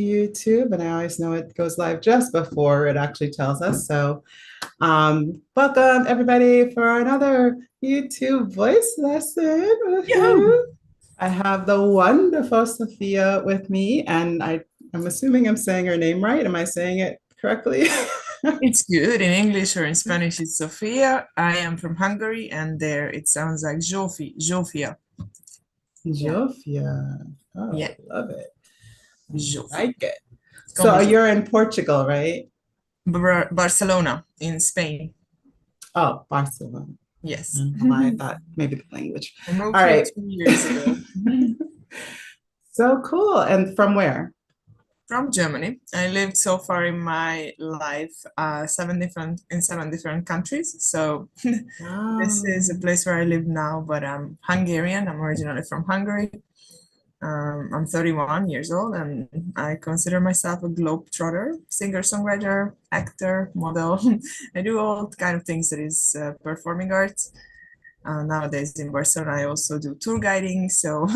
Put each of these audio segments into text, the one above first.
YouTube, and I always know it goes live just before it actually tells us. So, welcome everybody for another YouTube voice lesson. Yo, Woohoo. I have the wonderful Sophia with me, and I'm assuming I'm saying her name right. Am I saying it correctly? it's good in English or in Spanish. It's Sofia. I am from Hungary, and there it sounds like Zsófia. Yeah, Zsófia. yeah, Oh, love it. I Zsófia. like it. Call me So Zsófia. you're in Portugal, right? Barcelona in Spain. Oh, Barcelona. I Yes. don't know why I thought maybe the language. I moved All here right. 2 years ago So cool. And from where? from Germany. I lived so far in my life 7 different countries. So this is a Wow. place where I live now, but I'm Hungarian. I'm originally from Hungary. I'm 31 years old and I consider myself a globetrotter, singer-songwriter, actor, model. I do all kind of things that is performing arts. Nowadays in Barcelona, I also do tour guiding, so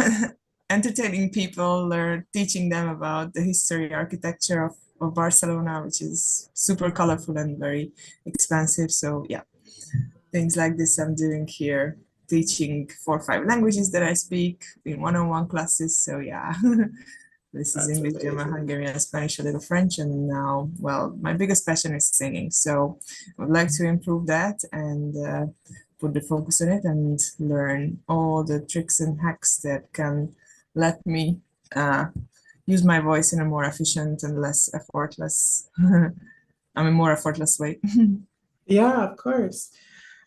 entertaining people, teaching them about the history, architecture of Barcelona, which is super colorful and very expensive. So yeah, things like this I'm doing here, teaching 4 or 5 languages that I speak in one-on-one classes. So yeah, this is That's English, German, amazing. Hungarian, Spanish, a little French, and now, well, my biggest passion is singing. So I would like to improve that and put the focus on it and learn all the tricks and hacks that can let me uh, use my voice in a more efficient and less effortless, more effortless way. Yeah, of course.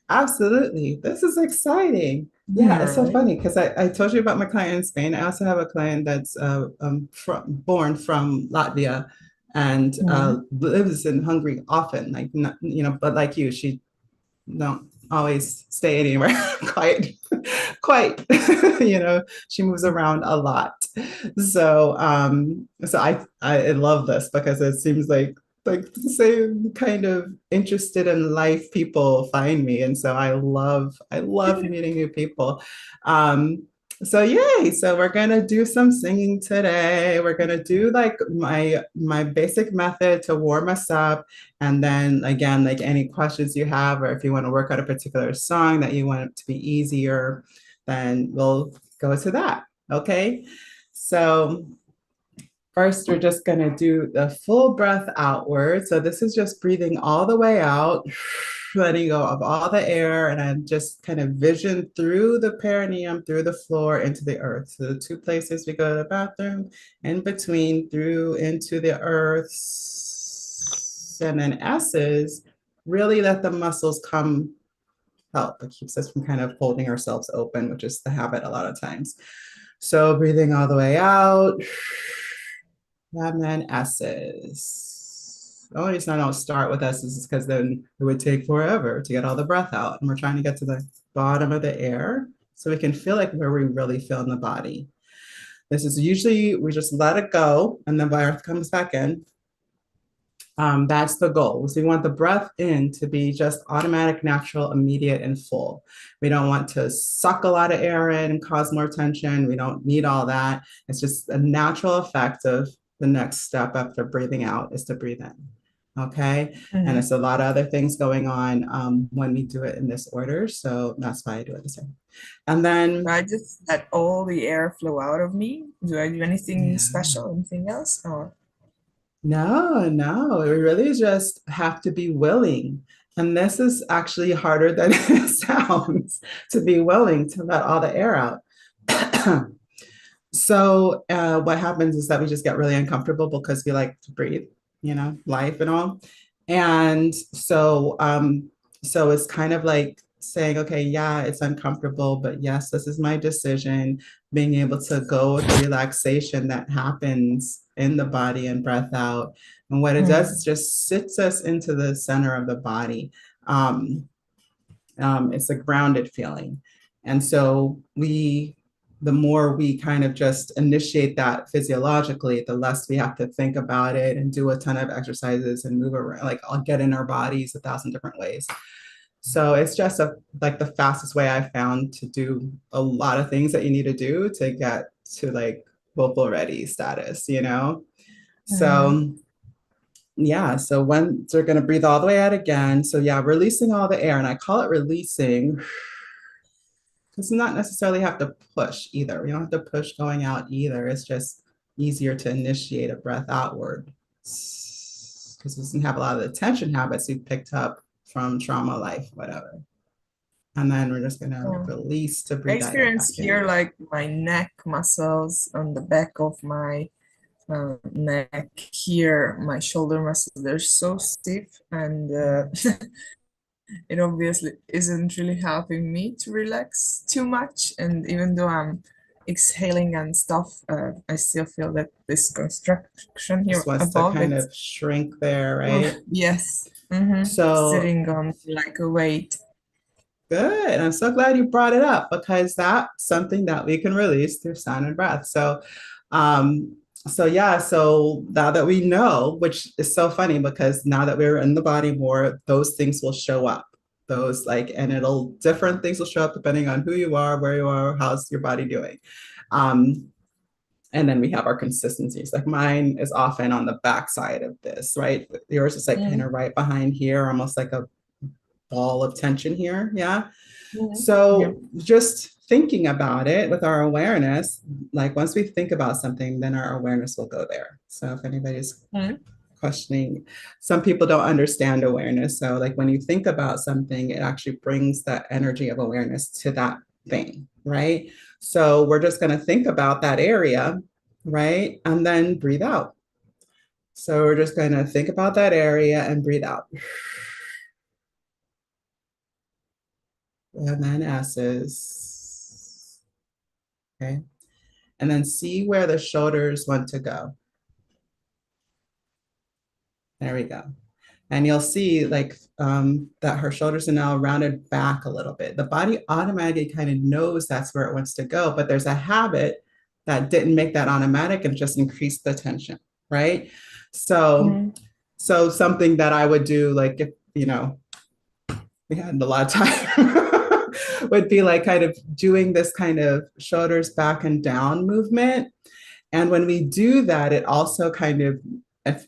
Absolutely. This is exciting. Yeah, Yeah, it's so right. funny because I told you about my client in Spain. I also have a client that's born from Latvia and Mhm. lives in Hungary often. Like, not, but like you, she don't always stay anywhere quite she moves around a lot. So I love this because it seems like the same kind of interested in life people find me, and so I love meeting new people. So yay, so we're gonna do some singing today. We're gonna do like my basic method to warm us up, and then again, like any questions you have, or if you want to work out a particular song that you want it to be easier, then we'll go to that. Okay. So first, we're just going to do the full breath outward. So this is just breathing all the way out, letting go of all the air, and then just kind of vision through the perineum, through the floor, into the earth. So the two places we go to the bathroom, in between, through into the earth. And then S's, really let the muscles come help. It keeps us from kind of holding ourselves open, which is the habit a lot of times. So breathing all the way out. And then S's. The only reason I don't start with S's is because then it would take forever to get all the breath out. And we're trying to get to the bottom of the air so we can feel like where we really feel in the body. This is usually, we just let it go and the breath comes back in. That's the goal. So we want the breath in to be just automatic, natural, immediate, and full. We don't want to suck a lot of air in and cause more tension. We don't need all that. It's just a natural effect of the next step after breathing out is to breathe in. Okay. And Mhm. it's a lot of other things going on when we do it in this order. So that's why I do it this way. And So then, I just let all the air flow out of me. Do I do anything yeah. special, anything else? Or No, no, we really just have to be willing. And this is actually harder than it sounds to be willing to let all the air out. So what happens is that we just get really uncomfortable because we like to breathe, life and all. And so it's kind of like saying, okay, yeah, it's uncomfortable, but yes, this is my decision. Being able to go with the relaxation that happens in the body and breath out. And what it does is mm. just sits us into the center of the body. Um, it's a grounded feeling. And so the more we kind of just initiate that physiologically, the less we have to think about it and do a ton of exercises and move around, like I'll get in our bodies 1,000 different ways. So it's just like the fastest way I found to do a lot of things that you need to do to get to like vocal ready status. Mm. So yeah, so when they're going to breathe all the way out again. So yeah, releasing all the air, and I call it releasing because not necessarily have to push either. We don't have to push going out either. It's just easier to initiate a breath outward because we doesn't have a lot of the tension habits we picked up from trauma life, whatever. And then we're just gonna Yeah. release to I breathe that air experience back here in. like my neck muscles on the back of my neck here, my shoulder muscles, they're so stiff, and it obviously isn't really helping me to relax too much. And even though I'm exhaling and stuff, I still feel that this construction Just here wants to above kind it. of shrink there, Oh, right? yes. So Sitting on like a weight. good. I'm so glad you brought it up because that's something that we can release through sound and breath. So yeah, so now that we know, which is so funny because now that we're in the body more, those things will show up. Those like, and it'll different things will show up depending on who you are, where you are, how's your body doing. Um, and then we have our consistencies. Like mine is often on the back side of this, right? Yours is like kind Mm, of right behind here, almost like a ball of tension here. Yeah. yeah. So just thinking about it with our awareness, like once we think about something, then our awareness will go there. So if anybody's Mm, questioning, some people don't understand awareness. So like when you think about something, it actually brings that energy of awareness to that thing, right? So we're just going to think about that area, right? And then breathe out. So we're just going to think about that area and breathe out. And then S's. Okay. And then see where the shoulders want to go. There we go. And you'll see like that her shoulders are now rounded back a little bit. The body automatically kind of knows that's where it wants to go, but there's a habit that didn't make that automatic and just increased the tension, right? So, mm, so something that I would do, like if we had a lot of time, would be like kind of doing this kind of shoulders back and down movement. And when we do that, it also kind of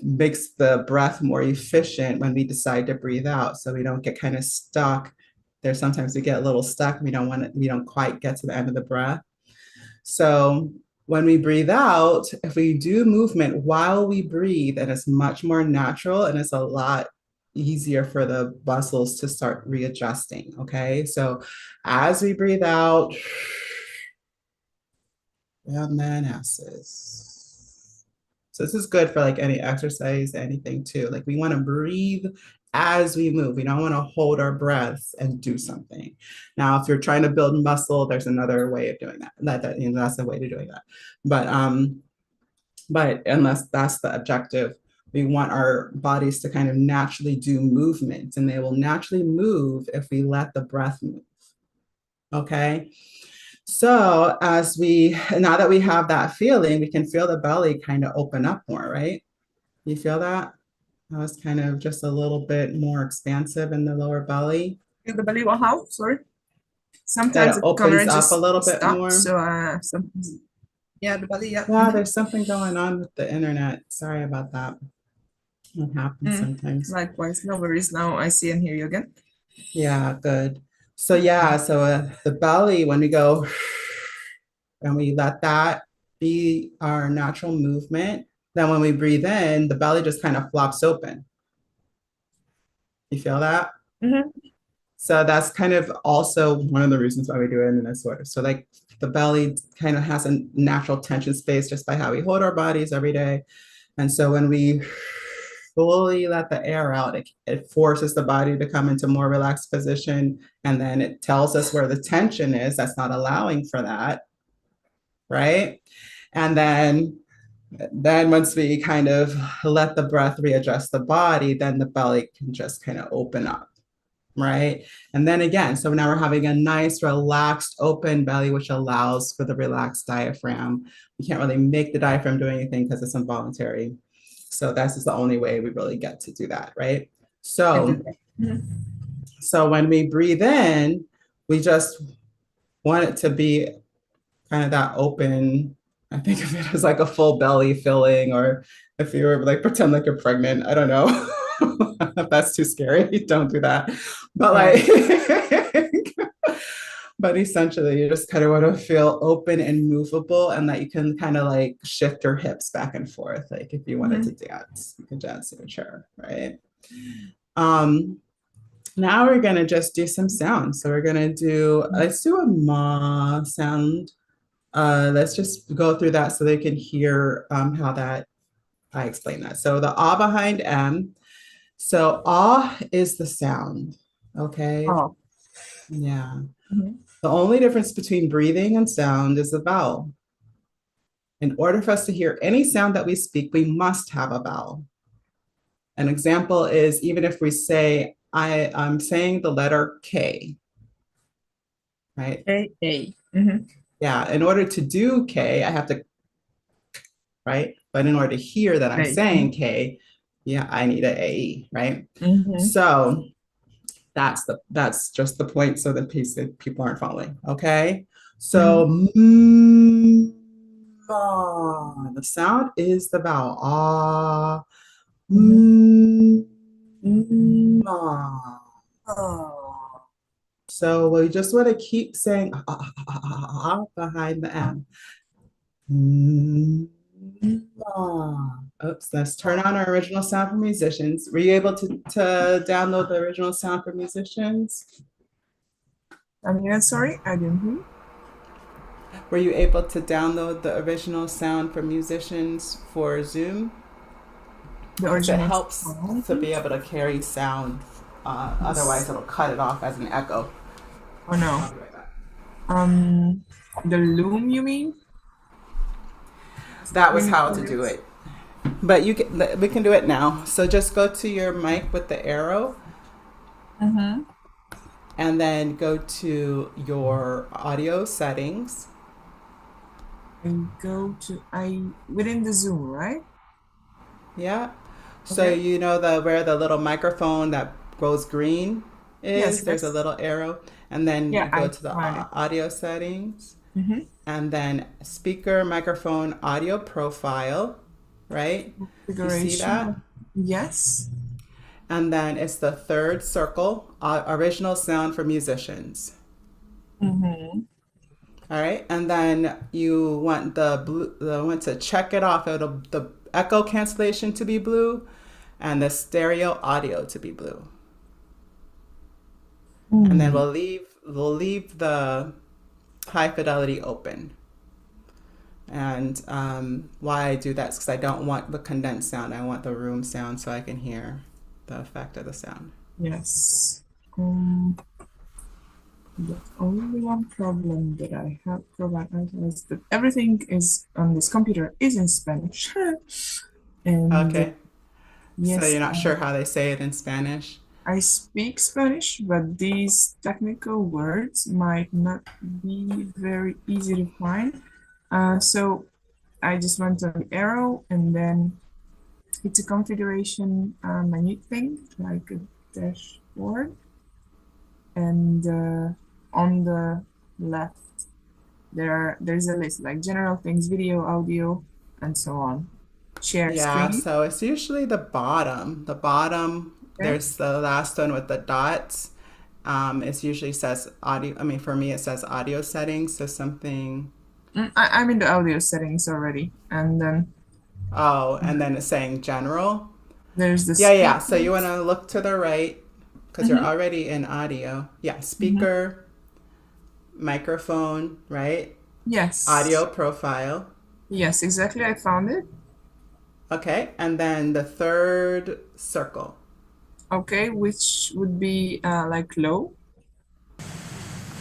makes the breath more efficient when we decide to breathe out. So we don't get kind of stuck. There's sometimes we get a little stuck. We don't quite get to the end of the breath. So when we breathe out, if we do movement while we breathe, and it's much more natural and it's a lot easier for the muscles to start readjusting. Okay. So as we breathe out, and then S's. So this is good for like any exercise, anything too. Like we want to breathe as we move. We don't want to hold our breaths and do something. Now, if you're trying to build muscle, there's another way of doing that. That's the way to doing that. But unless that's the objective, we want our bodies to kind of naturally do movements, and they will naturally move if we let the breath move. Okay. So now that we have that feeling, we can feel the belly kind of open up more, right? You feel that? That was kind of just a little bit more expansive in the lower belly. Feel the belly? Well, how? Sorry. That Sometimes it the opens camera up a just little bit stops. more. So sometimes, yeah, the belly, yeah. Yeah, there's something going on with the internet. Sorry about that. It happens Mm. sometimes. Likewise, no worries. Now I see and hear you again. Yeah, good. So yeah, so the belly, when we go and we let that be our natural movement, then when we breathe in, the belly just kind of flops open. You feel that? Mm-hmm. So that's kind of also one of the reasons why we do it in this order. So like the belly kind of has a natural tension space just by how we hold our bodies every day. And so when we fully let the air out, it forces the body to come into more relaxed position. And then it tells us where the tension is that's not allowing for that. Right. And then once we kind of let the breath readjust the body, then the belly can just kind of open up. Right. And then again, so now we're having a nice, relaxed, open belly, which allows for the relaxed diaphragm. We can't really make the diaphragm do anything because it's involuntary. So that's just the only way we really get to do that. Right. I do So, that. Mhm. so when we breathe in, we just want it to be kind of that open I think of it as like a full belly filling, or if you were like pretend like you're pregnant. I don't know. If that's too scary, don't do that. But Right. like, but essentially, you just kind of want to feel open and movable, and that you can kind of like shift your hips back and forth. Like if you wanted to Mhm. dance, you can dance in a chair, right? Um, Now we're gonna just do some sounds. So we're gonna do, let's do a ma sound. Let's just go through that so they can hear how that I explain that. So the ah behind M. So ah is the sound. Okay. Oh. Yeah. Mhm. The only difference between breathing and sound is the vowel. In order for us to hear any sound that we speak, we must have a vowel. An example is even if we say, I'm saying the letter K, right? A. A. Mhm. Yeah, in order to do K, I have to, right? But in order to hear that I'm A. saying Mhm. K, yeah, I need an AE, right? Mhm. So that's just the point so that people aren't following. Okay. So Mhm. the sound is the vowel. Ah, Mhm. mm, Mm. ah. Oh. So we just want to keep saying behind the M. Mm, Oops, let's turn on our original sound for musicians. Were you able to download the original sound for musicians? Sorry, I didn't hear. Were you able to download the original sound for musicians for Zoom? The Because it original helps song. to be able to carry sound. Otherwise, Yes. it'll cut it off as an echo. Oh no. I'll be right back. Um, the loom, you mean? That was Streaming how to do audience? it. But we can do it now. So just go to your mic with the arrow Mm-hmm. and then go to your audio settings. I within the Zoom, right? Yeah. So Okay. you know the where the little microphone that goes green Yes, is, there's a yes. little arrow, and then Yeah, you go I to the found it. audio settings, Mm-hmm. and then speaker microphone audio profile, right? You see Configuration that? of yes. And then it's the third circle, original sound for musicians. Mm-hmm. All right, and then you want want to check it off. It'll the echo cancellation to be blue, and the stereo audio to be blue. And then Mm. we'll leave the high fidelity open. And why I do that is because I don't want the condensed sound. I want the room sound so I can hear the effect of the sound. Yes. Um, the only one problem that I have is that everything is on this computer is in Spanish. And Okay, so yes, you're not sure how they say it in Spanish. I speak Spanish, but these technical words might not be very easy to find. So I just went on the arrow and then it's a configuration menu thing, like a dashboard. And on the left, there's a list like general things, video, audio, and so on. Share Yeah, screen. so it's usually the bottom. The bottom, Okay. there's the last one with the dots. It usually says audio. I mean, for me, it says audio settings. So something. I'm in the audio settings already. And then Oh, and then it's saying general. there's the Yeah, yeah. So you want speakers. to look to the right because you're Mhm. already in audio. Yeah, Mhm. speaker, microphone, right? Audio Yes. profile. Yes, exactly. I found it. Okay, and then the third circle. Okay, which would be like low.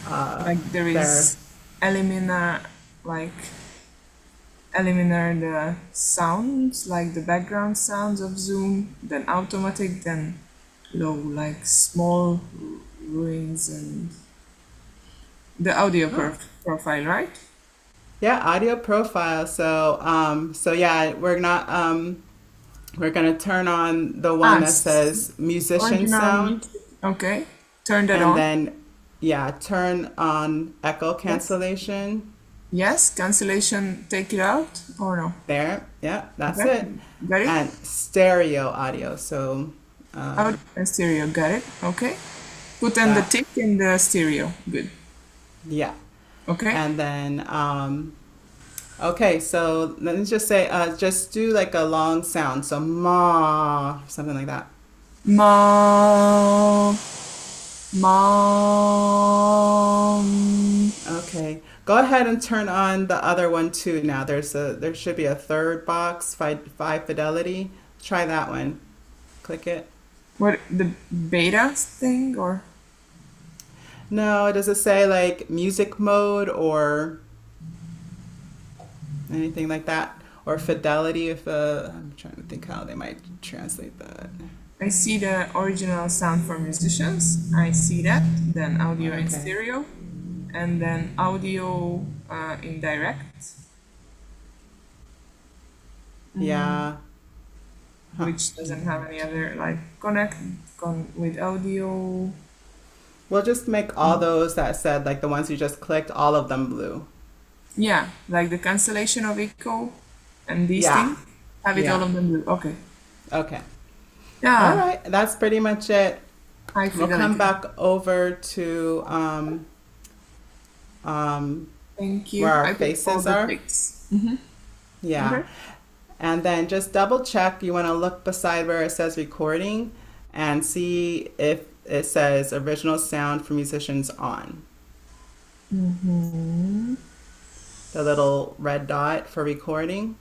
Uh, Like there there. is elimina, like eliminar the sounds, like the background sounds of Zoom, then automatic, then low, like small ruins and the audio Oh, profile, right? yeah, audio profile. So yeah, we're gonna turn on the one Ah, that says musician original sound, music. Okay, turn that and on. then yeah, turn on echo Yes. cancellation, Yes, cancellation, take it out or no? There, yeah, that's Okay, it. got it. And stereo audio. So Audio and stereo, got it. Okay. Put in the that, tick in the stereo. Good. yeah. Okay. And then, okay, so let me just say, just do like a long sound. So ma, something like that. Ma, mom. Okay, go ahead and turn on the other one too. Now there should be a third box, five fidelity. Try that one. Click it. What, the beta thing or? No, does it say like music mode or anything like that? Or fidelity if I'm trying to think how they might translate that. I see the original sound for musicians. I see that. Then audio and Okay. stereo. And then audio in direct, Yeah. Huh. which doesn't have any other like connect with audio. We'll just make all those that said like the ones you just clicked, all of them blue. Yeah, like the cancellation of echo and these Yeah. things. Have it all Yeah. of them blue. Okay. Okay. All Yeah, right. That's pretty much it. high We'll come fidelity. back over to Thank where you. our I put all faces the are. ticks. Yeah. Okay. And then just double check. You want to look beside where it says recording and see if it says original sound for musicians on. The little red dot for recording.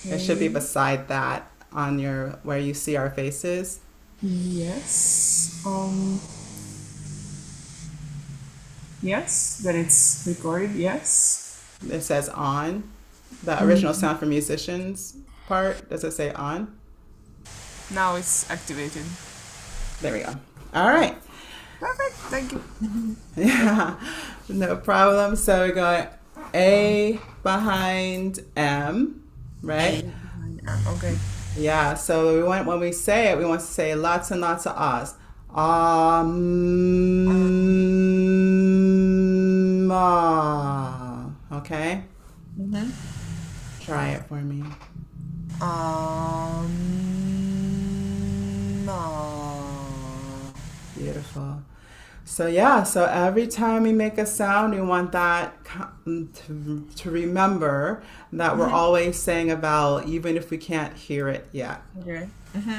It should be Okay. beside that on your where you see our faces. Yes. Yes, that it's recorded. Yes. It says on. The original sound for musicians part. Does it say on? Now it's activated. There we go. All right. Perfect. Thank you. Yeah, no problem. So we got A behind M, right? Okay. Yeah, so we want when we say it, we want to say lots and lots of ahs. Ah. Okay? Try it for me. Beautiful. So yeah, so every time we make a sound, we want that to remember that we're always saying a vowel, even if we can't hear it yet. Okay.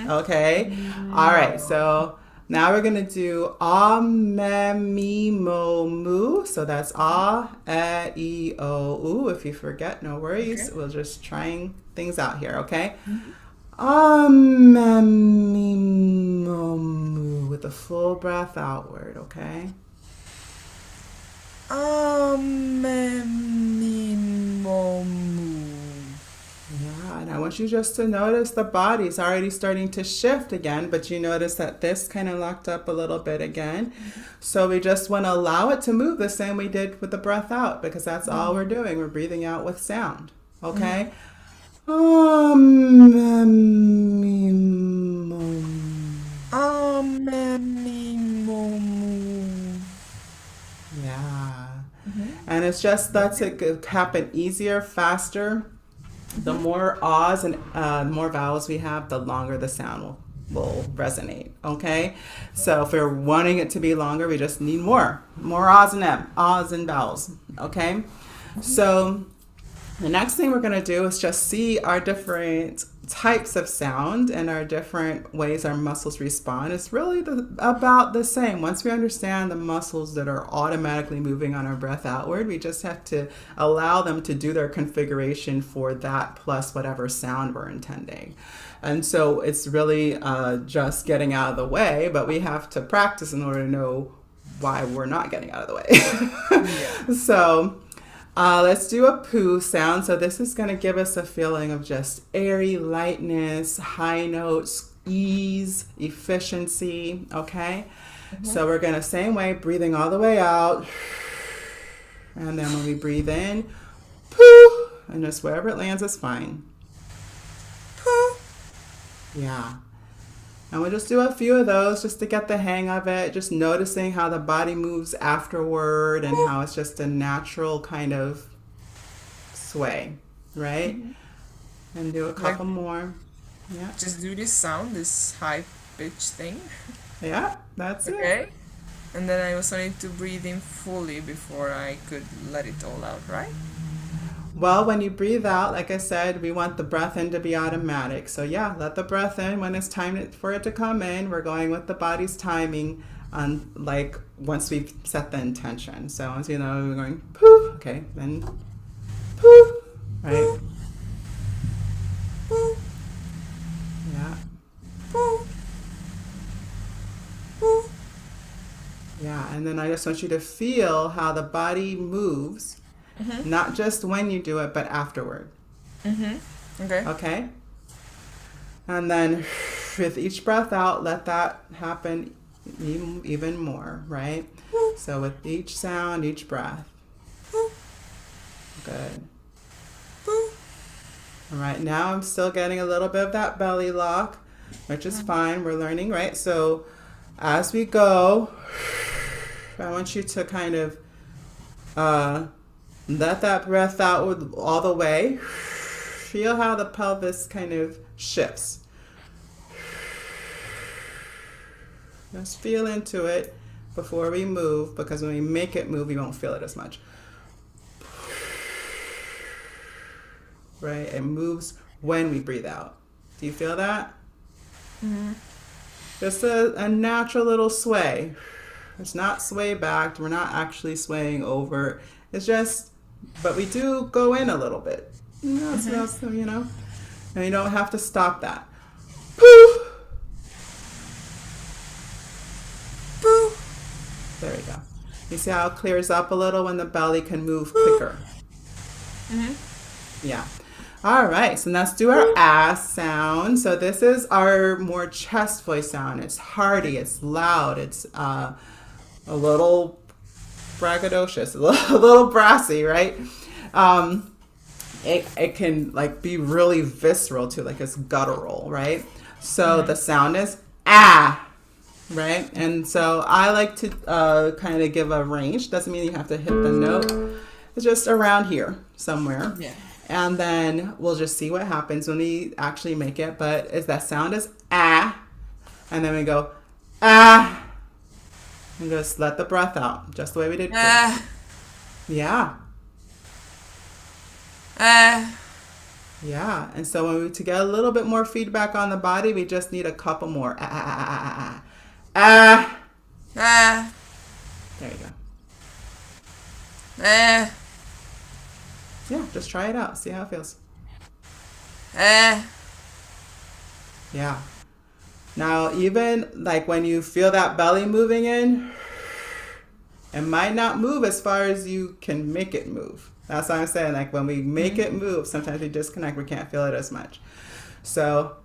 Okay? All right, so now we're gonna do ah, me, me, mo, mu. So that's ah, e, o, u. If you forget, no worries. Okay. We're just trying things out here, okay? Ah, me, me, mo, mu. With a full breath outward, okay? Yeah, and I want you just to notice the body's already starting to shift again, but you notice that this kind of locked up a little bit again. So we just want to allow it to move the same we did with the breath out because that's all we're doing. We're breathing out with sound. Okay? Yeah. And it's just that's it could happen easier, faster. The more ahs and more vowels we have, the longer the sound will resonate. Okay, so if we're wanting it to be longer, we just need more ahs and ahs and vowels. Okay, so the next thing we're going to do is just see our different types of sound and our different ways our muscles respond. It's really about the same. Once we understand the muscles that are automatically moving on our breath outward, we just have to allow them to do their configuration for that plus whatever sound we're intending. And so it's really just getting out of the way, but we have to practice in order to know why we're not getting out of the way. So let's do a poo sound. So this is going to give us a feeling of just airy lightness, high notes, ease, efficiency. Okay. So we're going to same way, breathing all the way out. And then when we breathe in, poo, and just wherever it lands is fine. Poo. Yeah. And we'll just do a few of those just to get the hang of it, just noticing how the body moves afterward and how it's just a natural kind of sway, right? And do a couple Like, more. Yeah. just do this sound, this high pitch thing. Yeah, that's it. Okay. And then I also need to breathe in fully before I could let it all out, right? Well, when you breathe out, like I said, we want the breath in to be automatic. So yeah, let the breath in. When it's time for it to come in, we're going with the body's timing on like once we've set the intention. So once you know we're going poof, okay, then poof, right? Yeah. Yeah, and then I just want you to feel how the body moves, not just when you do it, but afterward. Okay. Okay? And then with each breath out, let that happen even more, right? So with each sound, each breath. Good. All right, now I'm still getting a little bit of that belly lock, which is fine. We're learning, right? So as we go, I want you to kind of let that breath out with all the way. Feel how the pelvis kind of shifts. Just feel into it before we move, because when we make it move, you won't feel it as much. Right? It moves when we breathe out. Do you feel that? Just a natural little sway. It's not sway back. We're not actually swaying over. It's just, but we do go in a little bit. So, you know, and you don't have to stop that. Poof. There we go. You see how it clears up a little when the belly can move quicker? Yeah. All right, so let's do our ass sound. So this is our more chest voice sound. It's hearty, it's loud, it's a little braggadocious, a little brassy, right? It can like be really visceral too, like it's guttural, right? So the sound is ah, right? And so I like to kind of give a range. Doesn't mean you have to hit the note. It's just around here somewhere. Yeah. And then we'll just see what happens when we actually make it. But is that sound is ah, and then we go ah, and just let the breath out, just the way we did. Yeah. Yeah. And so when we to get a little bit more feedback on the body, we just need a couple more there you go. Yeah, just try it out. See how it feels. Yeah. Now, even like when you feel that belly moving in, it might not move as far as you can make it move. That's what I'm saying. Like when we make it move, sometimes we disconnect. We can't feel it as much. So,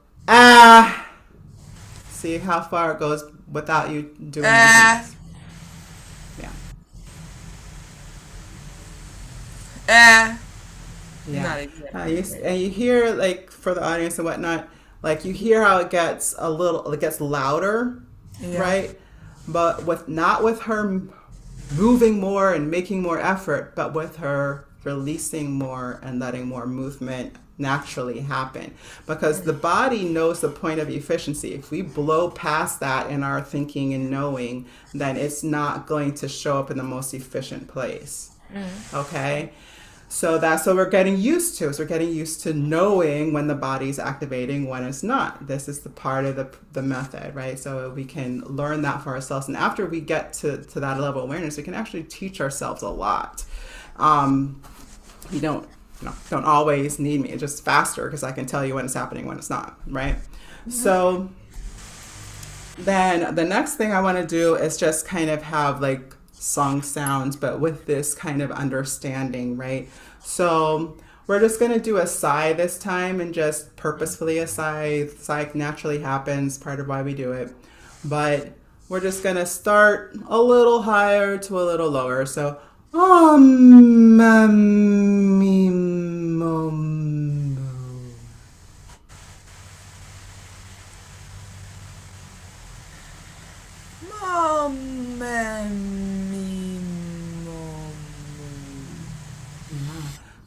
see how far it goes without you doing anything. Yeah. Yeah. Not exactly. And you hear, like, for the audience and whatnot, like you hear how it gets it gets louder, right? But not with her moving more and making more effort, but with her releasing more and letting more movement naturally happen. Because the body knows the point of efficiency. If we blow past that in our thinking and knowing, then it's not going to show up in the most efficient place. Okay? So that's what we're getting used to. So we're getting used to knowing when the body's activating, when it's not. This is the part of the method, right? So we can learn that for ourselves. And after we get to that level of awareness, we can actually teach ourselves a lot. You don't always need me. It's just faster because I can tell you when it's happening, when it's not, right? So then the next thing I want to do is just kind of have like song sounds, but with this kind of understanding, right? So we're just going to do a sigh this time, and just purposefully a sigh. Sigh naturally happens, part of why we do it. But we're just going to start a little higher to a little lower. So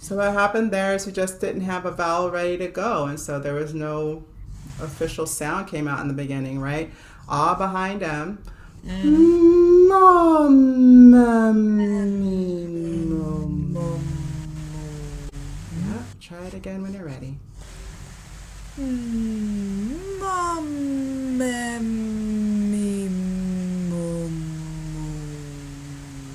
So what happened there is we just didn't have a vowel ready to go, and so there was no official sound came out in the beginning, right? Ah behind M. Mom, yeah, try it again when you're ready.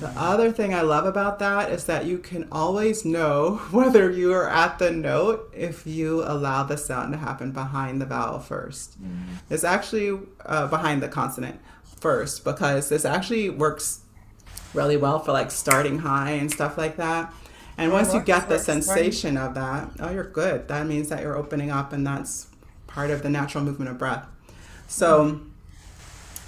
The other thing I love about that is that you can always know whether you are at the note if you allow the sound to happen behind the vowel first. It's actually behind the consonant first, because this actually works really well for like starting high and stuff like that. And once you get the sensation of that, oh, you're good. That means that you're opening up, and that's part of the natural movement of breath. So,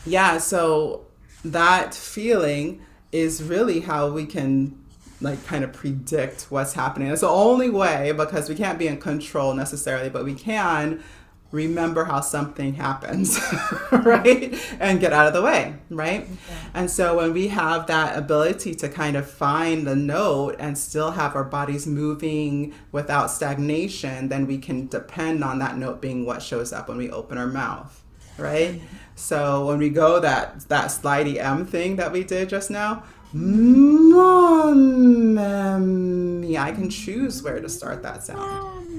yeah, so that feeling is really how we can like kind of predict what's happening. It's the only way, because we can't be in control necessarily, but we can remember how something happens, right? And get out of the way, right? And so when we have that ability to kind of find the note and still have our bodies moving without stagnation, then we can depend on that note being what shows up when we open our mouth, right? So when we go that slidey M thing that we did just now, I can choose where to start that sound.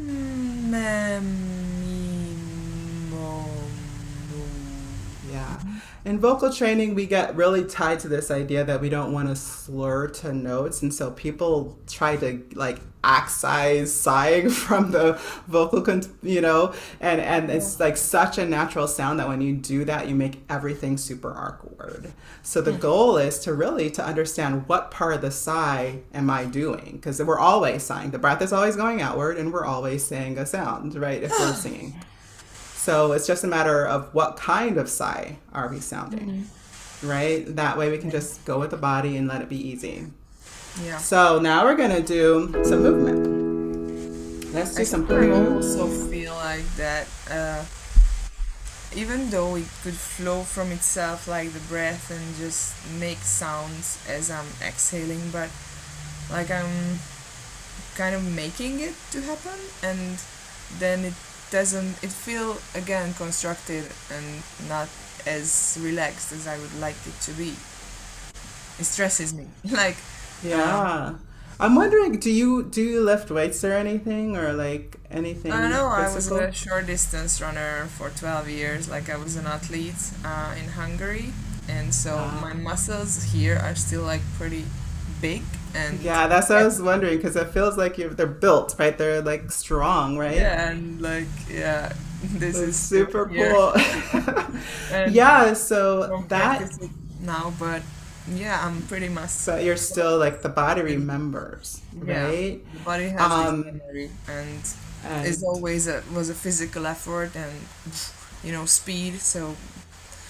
Yeah. In vocal training, we get really tied to this idea that we don't want to slur to notes. And so people try to like excise sighing from the vocal, and it's like such a natural sound that when you do that, you make everything super awkward. So the goal is to understand what part of the sigh am I doing? Because we're always sighing. The breath is always going outward, and we're always saying a sound, right? If we're singing. So it's just a matter of what kind of sigh are we sounding, right? That way we can just go with the body and let it be easy. Yeah. So now we're gonna do some movement. Let's do some I movement. also feel like that even though it could flow from itself like the breath and just make sounds as I'm exhaling, but like I'm kind of making it to happen, and then it feel again constructed and not as relaxed as I would like it to be. It stresses me. Like Yeah. I'm wondering, do you lift weights or anything, or like anything I don't know, I was physical? a short distance runner for 12 years. Like I was an athlete in Hungary, and so my muscles here are still like pretty big, and Yeah, that's what I was wondering, because it feels like they're built, right? They're like strong, right? yeah, and like yeah, this It's is still super here, cool. and Yeah, so don't that, practice it now, but yeah, I'm pretty much so you're still like the body remembers, yeah. right? The body has this Um, memory, and it's and always was a physical effort and speed. So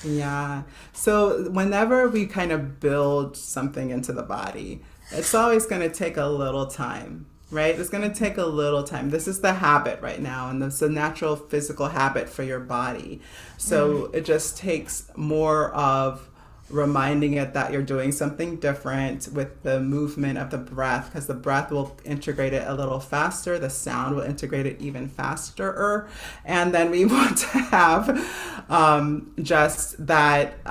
yeah, so whenever we kind of build something into the body, it's always going to take a little time, right? It's going to take a little time. This is the habit right now, and it's a natural physical habit for your body. So it just takes more of reminding it that you're doing something different with the movement of the breath, because the breath will integrate it a little faster, the sound will integrate it even faster, and then we want to have just that,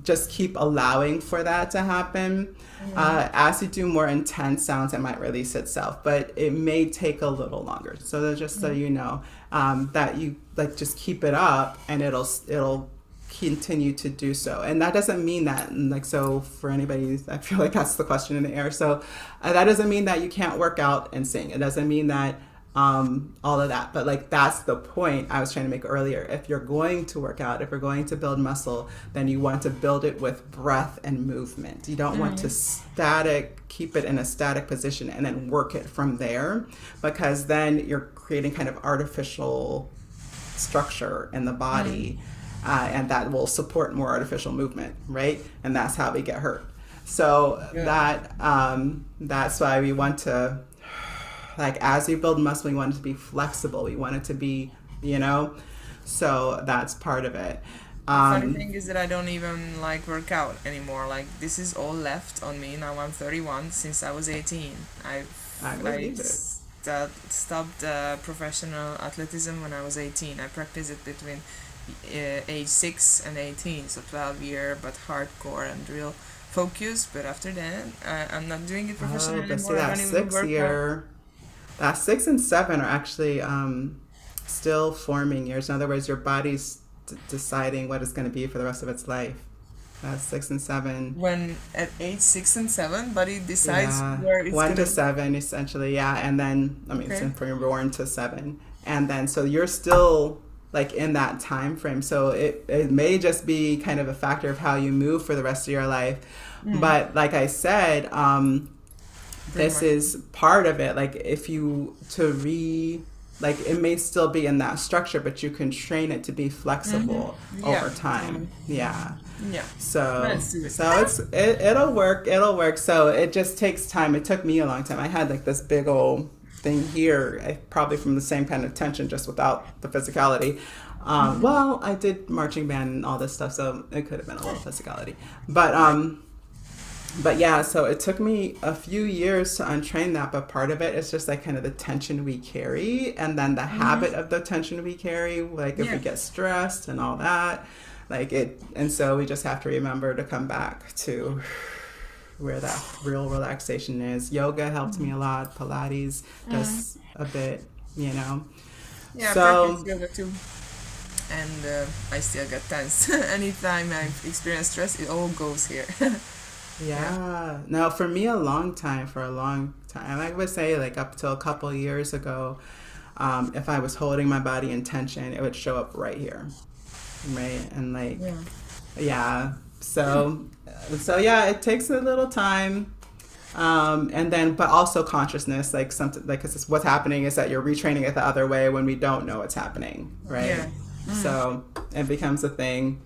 just keep allowing for that to happen. As you do more intense sounds, it might release itself, but it may take a little longer. So that just so you know, that you like just keep it up, and it'll continue to do so. And that doesn't mean that, like, so for anybody, I feel like that's the question in the air. So that doesn't mean that you can't work out and sing. It doesn't mean that all of that. But like, that's the point I was trying to make earlier. If you're going to work out, if you're going to build muscle, then you want to build it with breath and movement. You don't want to keep it in a static position and then work it from there, because then you're creating kind of artificial structure in the body. And that will support more artificial movement, right? And that's how we get hurt. So that's why we want to, like, as we build muscle, we want it to be flexible. We want it to be, so that's part of it. funny thing is that I don't even like work out anymore. Like this is all left on me now. I'm 31. Since I was 18, I believe it. stopped professional athleticism when I was 18. I practiced it between age 6 and 18, so 12 year, but hardcore and real focus. But after that, I'm not doing it Oh, professionally but see anymore. I that don't even six work out. year, that 6 and 7 are actually still forming years. In other words, your body's deciding what it's going to be for the rest of its life. That's 6 and 7. When at age 6 and 7, body decides Yeah, where it's gonna. 1 to 7 essentially. Yeah, and then I mean, Okay. since you're born to 7, and then so you're still like in that time frame. So it may just be kind of a factor of how you move for the rest of your life. Mm, But like I said, pretty this much. is part of it. Like if you to re like it may still be in that structure, but you can train it to be flexible Yeah. over time. Yeah. Yeah. So Let's do it. it'll work. It'll work. So it just takes time. It took me a long time. I had like this big old thing here, probably from the same kind of tension, just without the physicality. Well, I did marching band and all this stuff, so it could have been a little physicality. But yeah, so it took me a few years to untrain that, but part of it is just like kind of the tension we carry and then the habit of the tension we carry, like if we Yeah. get stressed and all that, like it, and so we just have to remember to come back to where that real relaxation is. Yoga helped me a lot, Pilates does a bit, you know. Yeah, I practice So yoga too. And I still get tense. Anytime I experience stress, it all goes here. Yeah. yeah, no, for me, for a long time, I would say like up till a couple years ago, if I was holding my body in tension, it would show up right here, right? And like, Yeah. yeah, so yeah, it takes a little time. And then, but also consciousness, like something like, cause what's happening is that you're retraining it the other way when we don't know what's happening, right? Yeah. So it becomes a thing.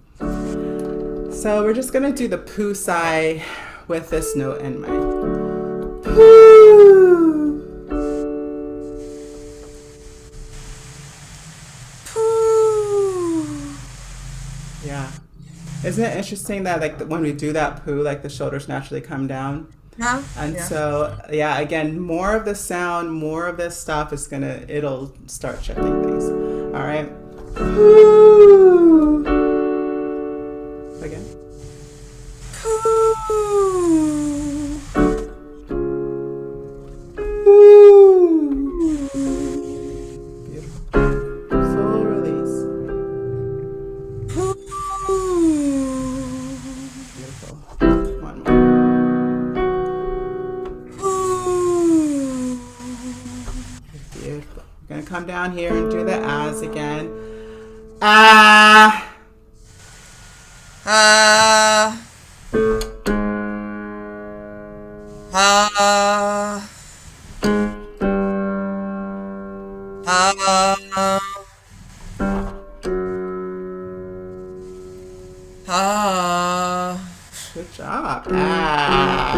So we're just gonna do the poo sigh with this note in mind. Poo. Poo. Yeah. Isn't it interesting that like when we do that poo, like the shoulders naturally come down? Huh? And Yeah. so, yeah, again, more of the sound, more of this stuff it'll start shifting things. All right. Poo. Again. Poo. Poo. Beautiful. Full release. Poo. Beautiful. One more. Poo. Beautiful. We're gonna come down here and do the ahs again. Ah. Ah. Ah. Ah. Ah. Good job. Ah.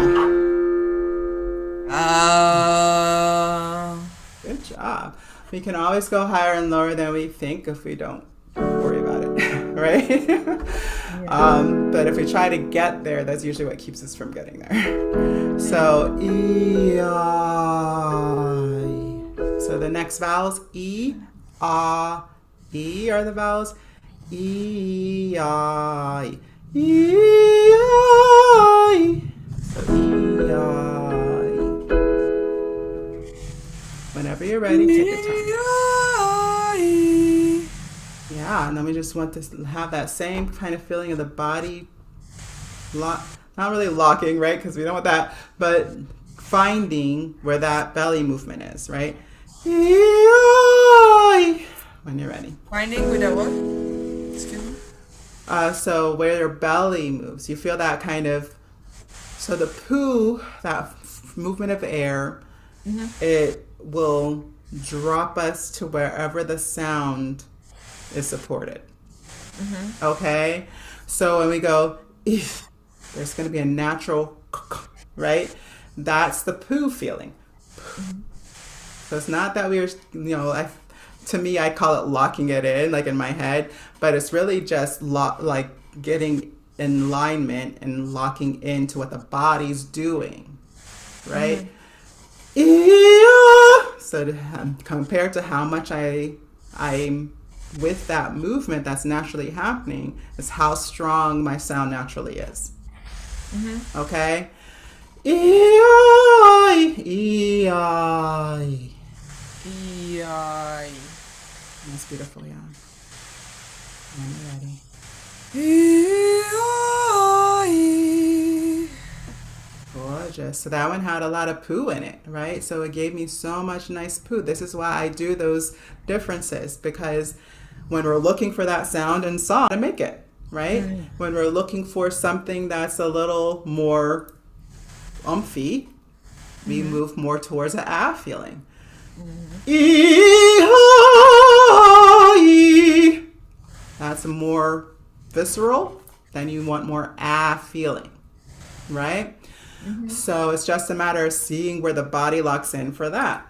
Ah. Good job. We can always go higher and lower than we think if we don't worry about it, right? But if we try to get there, that's usually what keeps us from getting there. So, E, I. So the next vowels, E, A, E are the vowels. E, I. E, I. So E, I. Whenever you're ready, take your time. Yeah, and then we just want to have that same kind of feeling of the body lock, not really locking, right? Because we don't want that, but finding where that belly movement is, right? When you're ready. Finding with a what? Excuse me. So where your belly moves, you feel that kind of, so the poo, that movement of air, it will drop us to wherever the sound is supported. Okay? So when we go, "Eef," there's going to be a natural, right? That's the poo feeling. So it's not that we are, to me, I call it locking it in, like in my head, but it's really just like getting in alignment and locking into what the body's doing, right? So compared to how much I'm with that movement that's naturally happening, is how strong my sound naturally is. Okay? That's beautiful, yeah. When you're ready. Gorgeous. So that one had a lot of poo in it, right? So it gave me so much nice poo. This is why I do those differences, because when we're looking for that sound and song to make it, right? When we're looking for something that's a little more umphy, we move more towards an ah feeling. That's more visceral. Then you want more ah feeling, right? So it's just a matter of seeing where the body locks in for that.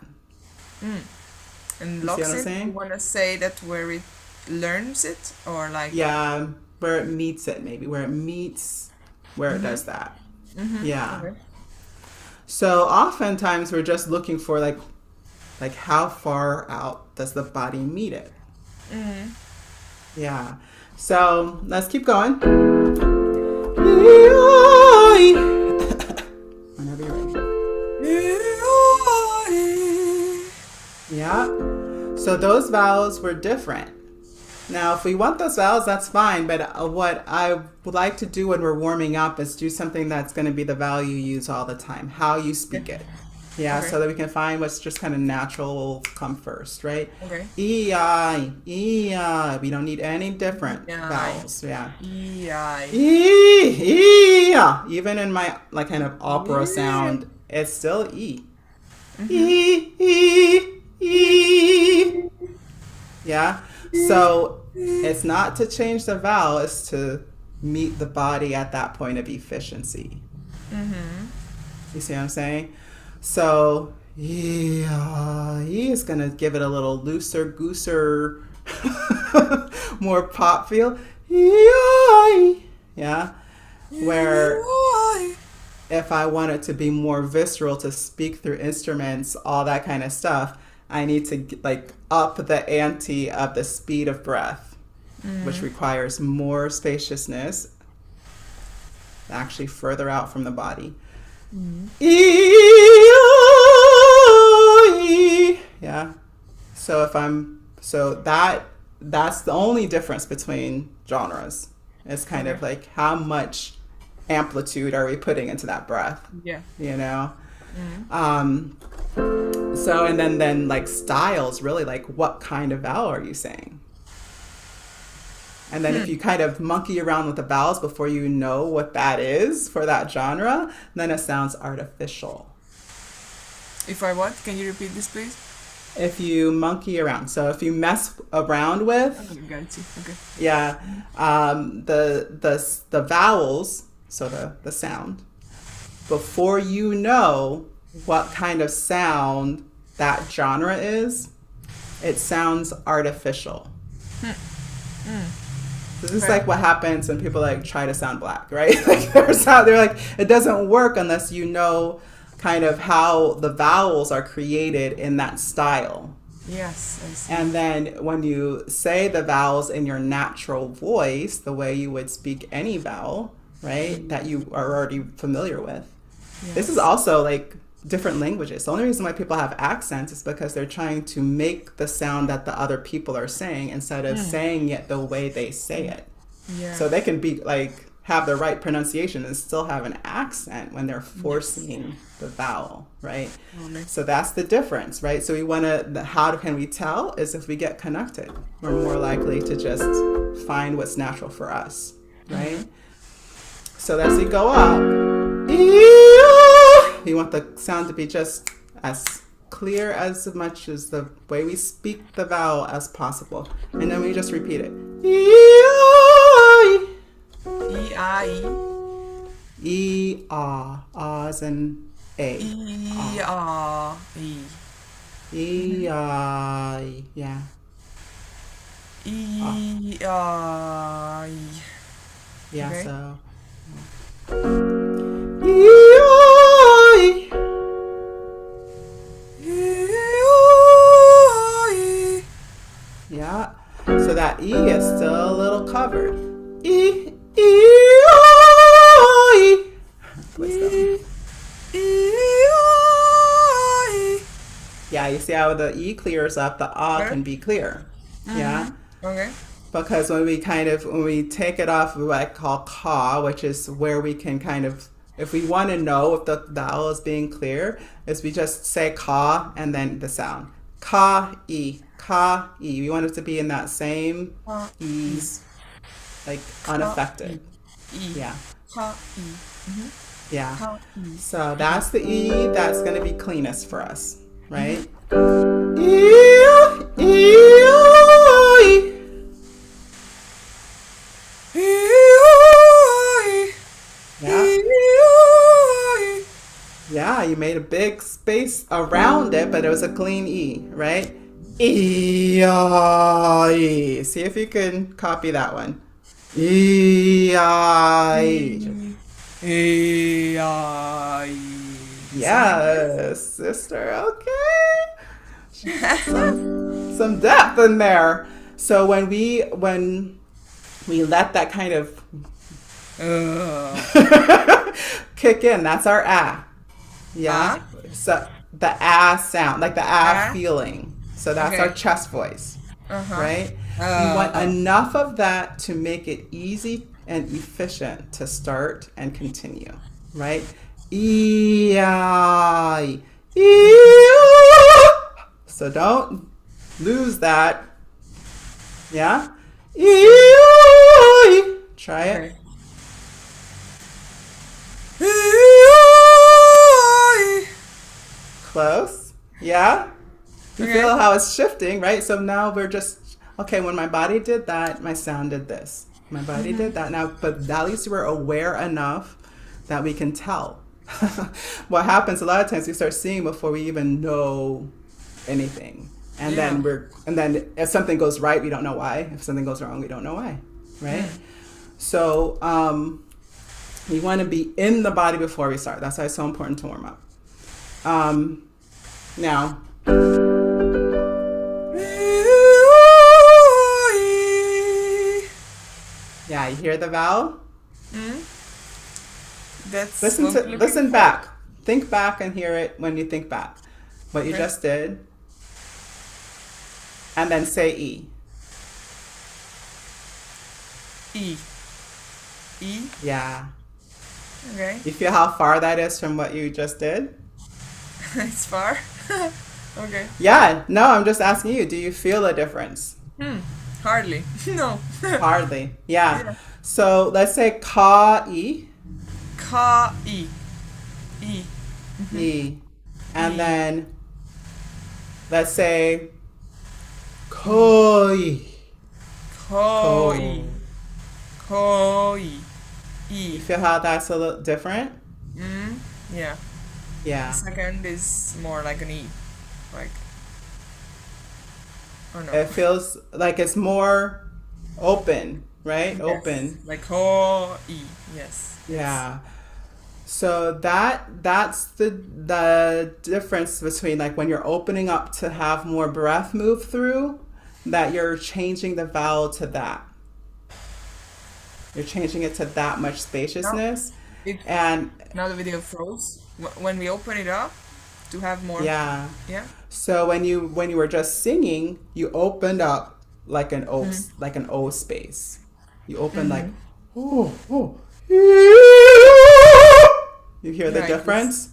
And You see what I'm locks it, you saying? want to say that where it learns it, or like, Yeah, where it meets it, maybe where it meets where it does that. Yeah. okay. So oftentimes we're just looking for like how far out does the body meet it? Yeah. So let's keep going. Whenever you're ready. Yeah. So those vowels were different. Now, if we want those vowels, that's fine. But what I would like to do when we're warming up is do something that's going to be the vowel you use all the time, how you speak it. Yeah, Okay. so that we can find what's just kind of natural will come first, right? Okay. E-I, E-I. We don't need any different E-I. vowels. Yeah. E-I. E-I. Even in my like kind of opera sound, it's still E. E, E, E. Yeah. So it's not to change the vowel, it's to meet the body at that point of efficiency. You see what I'm saying? So E is gonna give it a little looser, gooser, more pop feel. Yeah. Where if I want it to be more visceral, to speak through instruments, all that kind of stuff, I need to like up the ante of the speed of breath, which requires more spaciousness, actually further out from the body. Yeah. So that's the only difference between genres. It's kind of like how much amplitude are we putting into that breath, Yeah. you know? So and then like styles, really like what kind of vowel are you saying? And then if you kind of monkey around with the vowels before you know what that is for that genre, then it sounds artificial. If I what? Can you repeat this, please? If you monkey around, so if you mess around with, Okay, got you. Okay. yeah, the vowels, so the sound, before you know what kind of sound that genre is, it sounds artificial. This is like what happens when people like try to sound black, right? Like they're like, it doesn't work unless you know kind of how the vowels are created in that style. Yes, I see. And then when you say the vowels in your natural voice, the way you would speak any vowel, right, that you are already familiar with. This is also like different languages. The only reason why people have accents is because they're trying to make the sound that the other people are saying instead of saying it the way they say it. Yeah. So they can be like have the right pronunciation and still have an accent when they're forcing the vowel, right? So that's the difference, right? So we want to, how can we tell is if we get connected, we're more likely to just find what's natural for us, right? So as we go up, you want the sound to be just as clear as much as the way we speak the vowel as possible. And then we just repeat it. E-I. E-ah. Ah as in A. E-I. E-I. Yeah. E-I. Yeah, Okay. so. E-I. So that E is still a little covered. E, E, O, E. Yeah, you see how the E clears up, the A can be clear. Yeah. Okay. Because when we take it off, what I call ka, which is where we can kind of, if we want to know if the vowel is being clear, is we just say ka and then the sound. Ka, E, ka, E. We want it to be in that same ease, like unaffected. E. Yeah. Ka, E. Yeah. Ka, E. So that's the E that's going to be cleanest for us, right? Yeah, you made a big space around it, but it was a clean E, right? E, I. See if you can copy that one. E, I. Yes, sister. Okay. Some depth in there. So when we let that kind of kick in, that's our ah. Yeah. So the ah sound, like the ah feeling. So that's our chest voice. Right? We want enough of that to make it easy and efficient to start and continue. Right? E-I. E-I. So don't lose that. Yeah? E-I. Try it. Close. Yeah? You feel how it's shifting, right? So now we're just, okay, when my body did that, my sound did this. My body did that. Now, but at least we're aware enough that we can tell. What happens a lot of times, we start seeing before we even know anything. And then if something goes right, we don't know why. If something goes wrong, we don't know why. Right? So we want to be in the body before we start. That's why it's so important to warm up. Now, yeah, you hear the vowel? That's listen back. Think back and hear it when you think back. What you just did. And then say E. E. E? Yeah. Okay. You feel how far that is from what you just did? It's far? Okay. Yeah. No, I'm just asking you. Do you feel a difference? Hardly. No. Hardly. Yeah. So let's say ka E. Ka, E. E. E. And then let's say koi. Koi. Koi. E. You feel how that's a little different? Yeah. Yeah. The second is more like an E. Like, or no. It feels like it's more open, right? Yes. Open. Like ho, E. Yes. Yeah. So that's the difference between like when you're opening up to have more breath move through, that you're changing the vowel to that. You're changing it to that much spaciousness. And now the video froze. When we open it up to have more. Yeah. Yeah. So when you were just singing, you opened up like an O space. You opened like you hear the difference?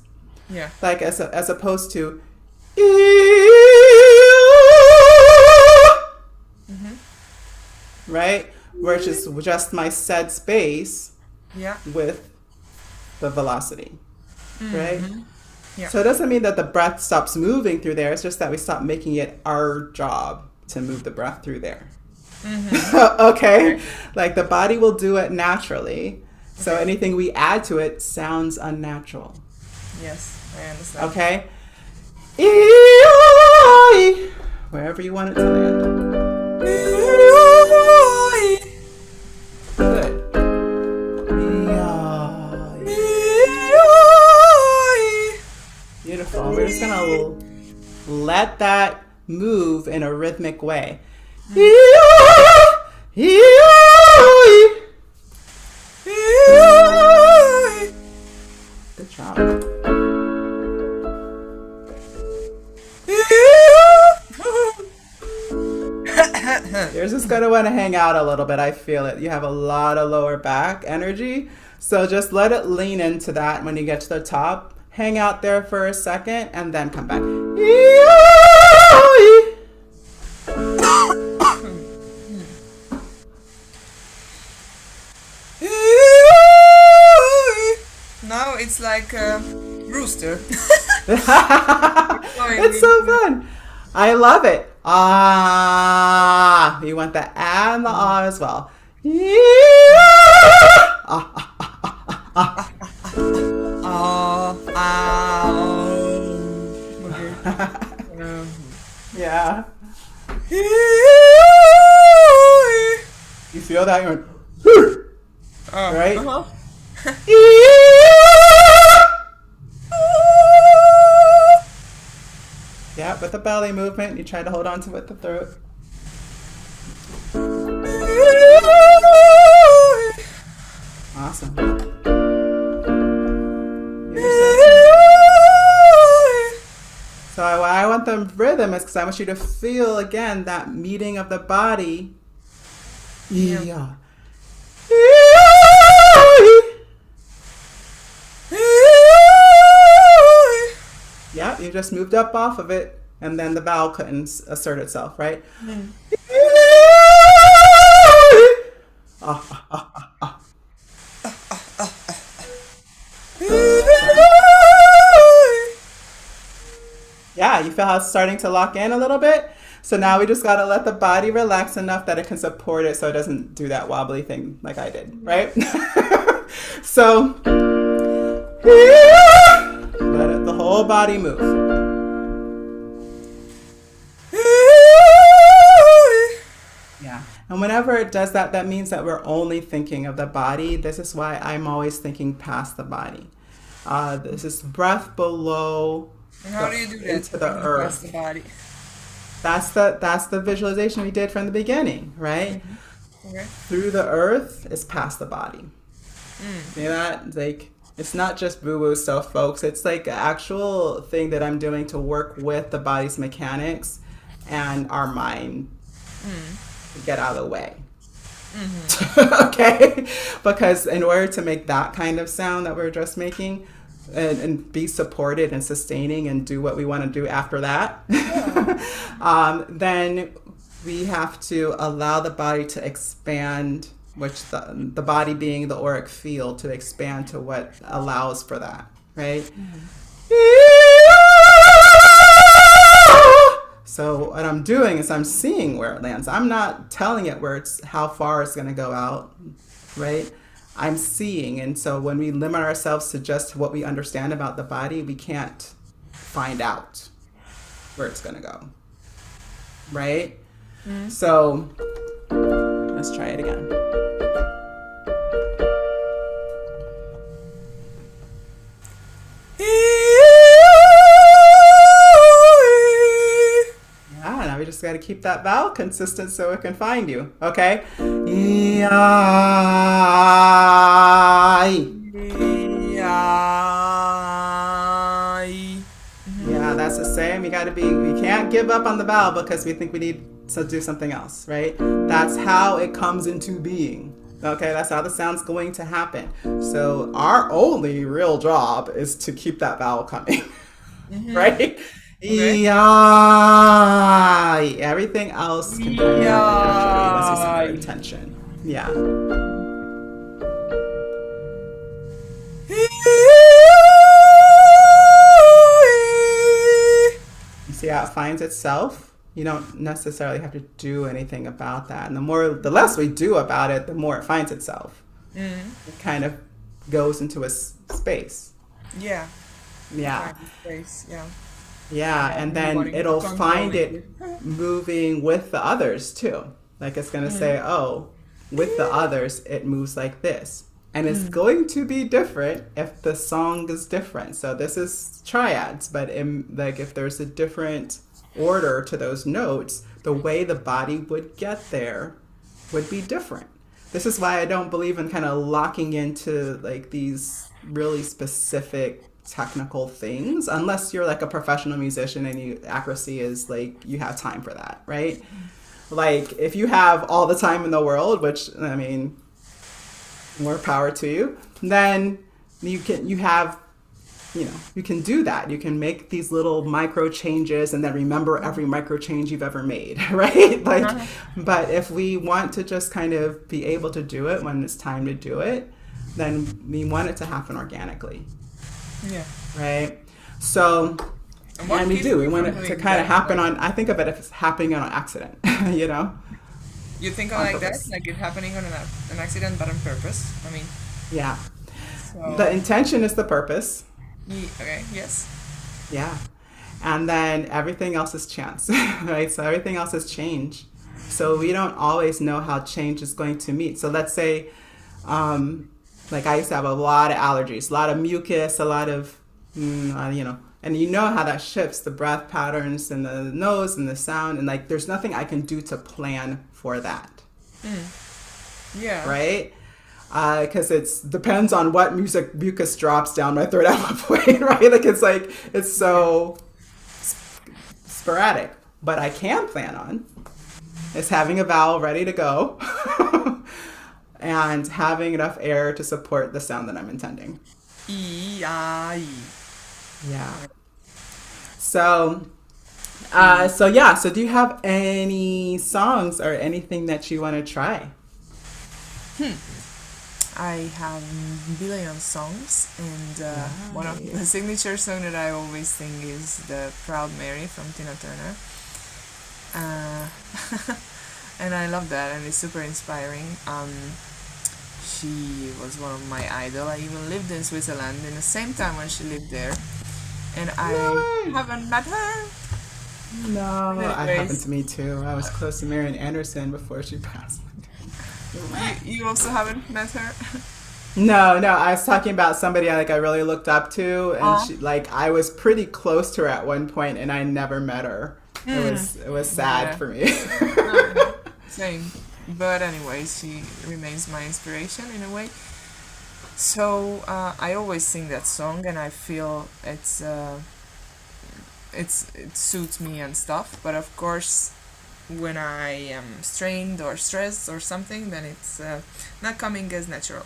Yeah. Like as opposed to right? Which is just my said space with the velocity. Right? Yeah. So it doesn't mean that the breath stops moving through there. It's just that we stop making it our job to move the breath through there. Okay? Like the body will do it naturally. So anything we add to it sounds unnatural. Yes, I understand. Okay? Wherever you want it to land. Good. Beautiful. We're just going to let that move in a rhythmic way. You're just going to want to hang out a little bit. I feel it. You have a lot of lower back energy. So just let it lean into that when you get to the top. Hang out there for a second and then come back. Now it's like a rooster. It's so fun. I love it. Ah, you want the ah and the ah as well. Okay. Yeah. You feel that? You're right? Yeah, with the belly movement, you try to hold on to with the throat. Awesome. So why I want the rhythm is because I want you to feel again that meeting of the body. Yeah. Yeah, you just moved up off of it, and then the vowel couldn't assert itself, right? Yeah, you feel how it's starting to lock in a little bit? So now we just got to let the body relax enough that it can support it so it doesn't do that wobbly thing like I did, right? So let the whole body move. Yeah. And whenever it does that, that means that we're only thinking of the body. This is why I'm always thinking past the body. This is breath below. And how do you do that? Into the earth. Past the body. That's the visualization we did from the beginning, right? Mm-hmm. Okay. Through the earth is past the body. See that? Like, it's not just woo-woo stuff, folks. It's like an actual thing that I'm doing to work with the body's mechanics and our mind to get out of the way. Okay? Because in order to make that kind of sound that we're just making, and be supported and sustaining and do what we want to do after that, then we have to allow the body to expand, which the body being the auric field, to expand to what allows for that, right? So what I'm doing is I'm seeing where it lands. I'm not telling it how far it's going to go out, right? I'm seeing. And so when we limit ourselves to just what we understand about the body, we can't find out where it's going to go. Right? So let's try it again. Yeah, now we just got to keep that vowel consistent so it can find you. Okay? Yeah, that's the same. We can't give up on the vowel because we think we need to do something else, right? That's how it comes into being. Okay, that's how the sound's going to happen. So our only real job is to keep that vowel coming, right? Okay. Everything else can come naturally once we set our intention. Yeah. You see how it finds itself? You don't necessarily have to do anything about that. And the less we do about it, the more it finds itself. It kind of goes into a space. Yeah. Space. Yeah, and then it'll find it moving with the others too. Like it's going to say, oh, with the others, it moves like this. And it's going to be different if the song is different. So this is triads, but if there's a different order to those notes, the way the body would get there would be different. This is why I don't believe in kind of locking into like these really specific technical things, unless you're like a professional musician and accuracy is like, you have time for that, right? Like if you have all the time in the world, which I mean, more power to you, then you have, you can do that. You can make these little micro changes and then remember every micro change you've ever made, right? Like, but if we want to just kind of be able to do it when it's time to do it, then we want it to happen organically. Yeah. Right? So, and we do. We want it to kind of happen on, I think of it as happening on an accident, you know? You think of like that? Like it happening on an accident, but on purpose? I mean. Yeah. So, the intention is the purpose. okay, yes. Yeah. And then everything else is chance, right? So everything else is change. So we don't always know how change is going to meet. So let's say, like I used to have a lot of allergies, a lot of mucus, a lot of, and you know how that shifts the breath patterns and the nose and the sound. And like, there's nothing I can do to plan for that. Yeah. Right? Because it depends on what mucus drops down my throat at what point, right? Like it's so sporadic. But I can plan on is having a valve ready to go and having enough air to support the sound that I'm intending. Yeah. So do you have any songs or anything that you want to try? I have a billion songs, and one of the signature songs that I always sing is the Proud Mary from Tina Turner. And I love that, and it's super inspiring. She was one of my idol. I even lived in Switzerland in the same time when she lived there, and I haven't met her. No, that happened to me too. I was close to Marian Anderson before she passed. You also haven't met her? No, I was talking about somebody I really looked up to, and she, I was pretty close to her at one point, and I never met her. It was sad for me. Same, but anyways, she remains my inspiration in a way. So I always sing that song, and I feel it suits me and stuff. But of course, when I am strained or stressed or something, then it's not coming as natural.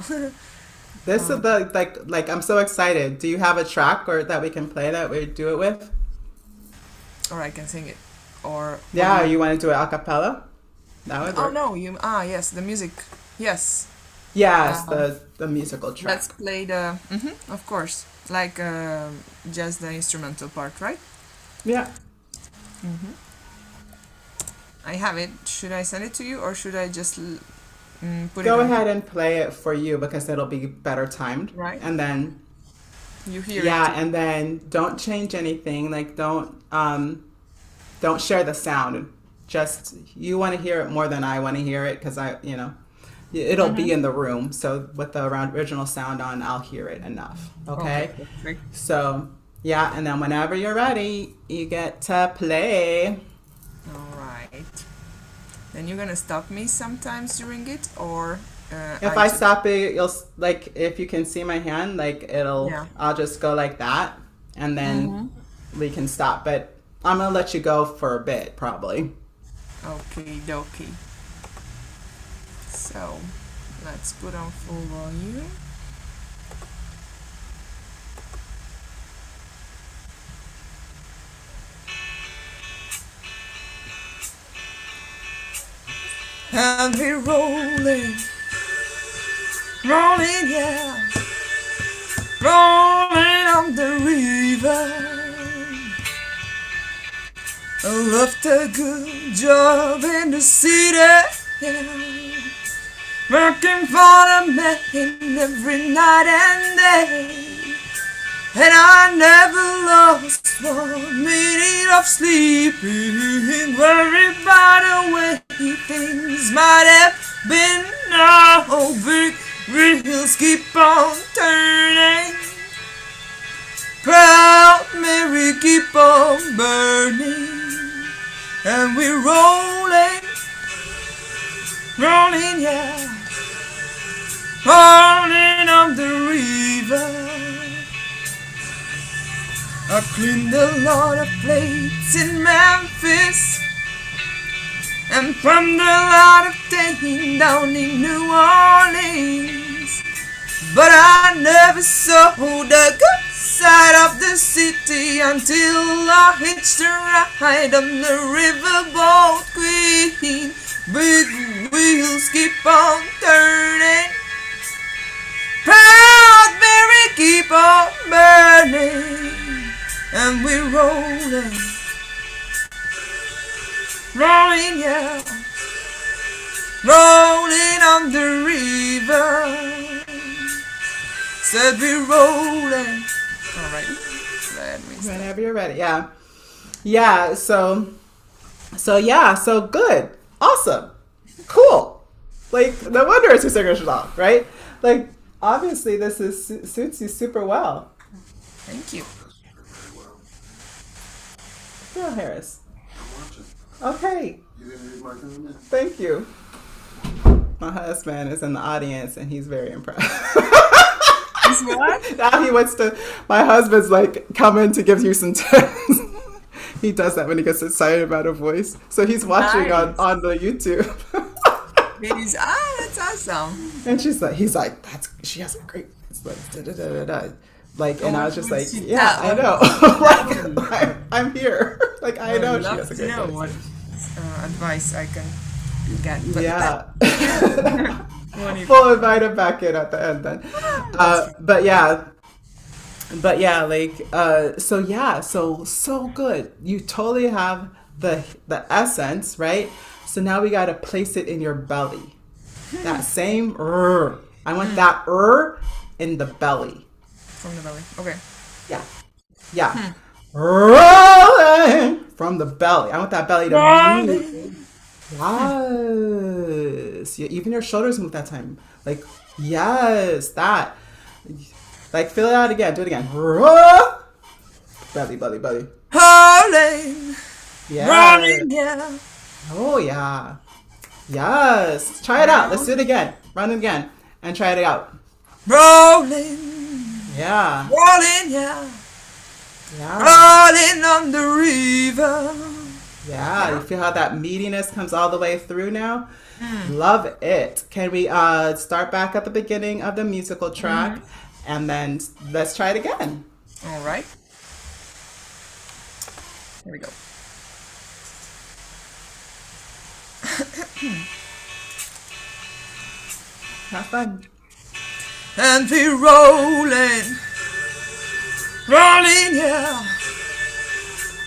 This is the I'm so excited. Do you have a track or that we can play that we do it with? Or I can sing it. Or you want to do it a cappella? That would work. Oh no, yes, the music. Yes. Yes, the musical track. Let's play the of course. Just the instrumental part, right? Yeah. I have it. Should I send it to you, or should I just put it? Go ahead and play it for you because it'll be better timed. Right. And then you hear it. Yeah, and then don't change anything. Don't share the sound. Just you want to hear it more than I want to hear it because it'll be in the room. So with the original sound on, I'll hear it enough. Okay. So yeah, and then whenever you're ready, you get to play. All right. Then you're gonna stop me sometimes during it, or if I stop it, you'll if you can see my hand, I'll just go like that, and then we can stop. But I'm gonna let you go for a bit, probably. Okay, dokie. So let's put on full volume. And we're rolling, yeah, rolling on the river. I left a good job in the city, yeah, working for the man every night and day. And I never lost 1 minute of sleeping, worried about the way things might have been. No, big wheels keep on turning, Proud Mary keep on burning, and we're rolling, yeah, rolling on the river. I cleaned a lot of plates in Memphis, And from the lot of taking down in New Orleans, but I never saw the good side of the city until I hitched a ride on the riverboat queen. Big wheels keep on turning, proud Mary keep on burning, and we're rolling, rolling, yeah, rolling on the river. Said we're rolling. All right, let me start. Whenever you're ready. Yeah. Yeah. So good. Awesome. Cool. Like, no wonder it's your signature song, right? Like, obviously this suits you super well. Thank you. Girl Harris. I'm watching. Okay. You didn't read my comment? Thank you. My husband is in the audience and he's very impressed. Is what? Now he wants to, my husband's like, come in to give you some tips. He does that when he gets excited about a voice. So he's watching Nice. on the YouTube. Ladies, that's awesome. And he's like, she has a great, it's like, da-da-da-da-da. Like, and I was just like, She yeah, I does. know. Like, I'm here. Like, I know I'd she love has a to great know voice. what advice I can get. But Yeah. Monifa. We'll invite him back in at the end then. But yeah, like, so good. You totally have the essence, right? So now we got to place it in your belly. That same I want that in the belly. From the belly. Okay. Yeah. Yeah. Rolling from the belly. I want that belly to move. Yes. Yeah, even your shoulders move that time. Like, yes, that. Like, fill it out again. Do it again. Belly, belly, belly. Rolling, Yeah. rolling, yeah. Oh, yeah. Yes. Try it out. Let's do it again. Run it again. And try it out. Rolling, Yeah. rolling, yeah. Yeah. Rolling on the river. Yeah. You feel how that meatiness comes all the way through now? Love it. Can we start back at the beginning of the musical track? And then let's try it again. All right. Here we go. Have fun. And we're rolling, rolling, yeah,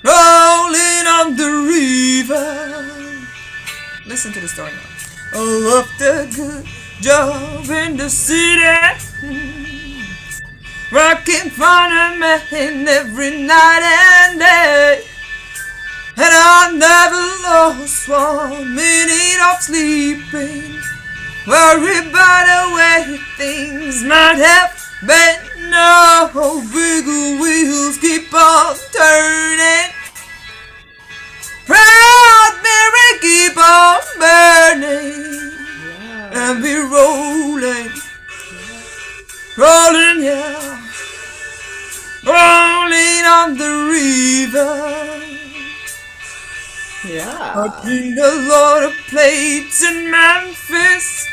rolling on the river. Listen to the story now. Oh, of the good job in the city, rocking fun and man every night and day. And I never lost 1 minute of sleeping, worried about the way things might have been. No, big wheels keep on turning, proud Mary keep on burning, and we're rolling, rolling, yeah, rolling on the river. Yeah. I cleaned a lot of plates in Memphis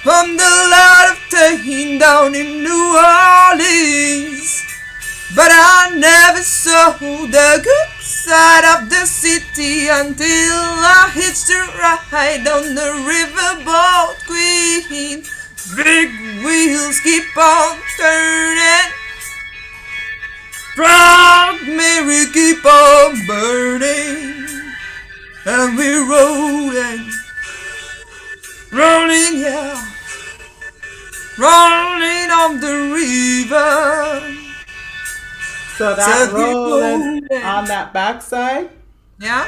from the lot of taking down in New Orleans, but I never saw the good side of the city until I hitched a ride on the riverboat queen. Big wheels keep on turning, proud Mary keep on burning, and we're rolling, rolling, yeah, rolling on the river. So that So we rolling rolling. on that backside, Yeah?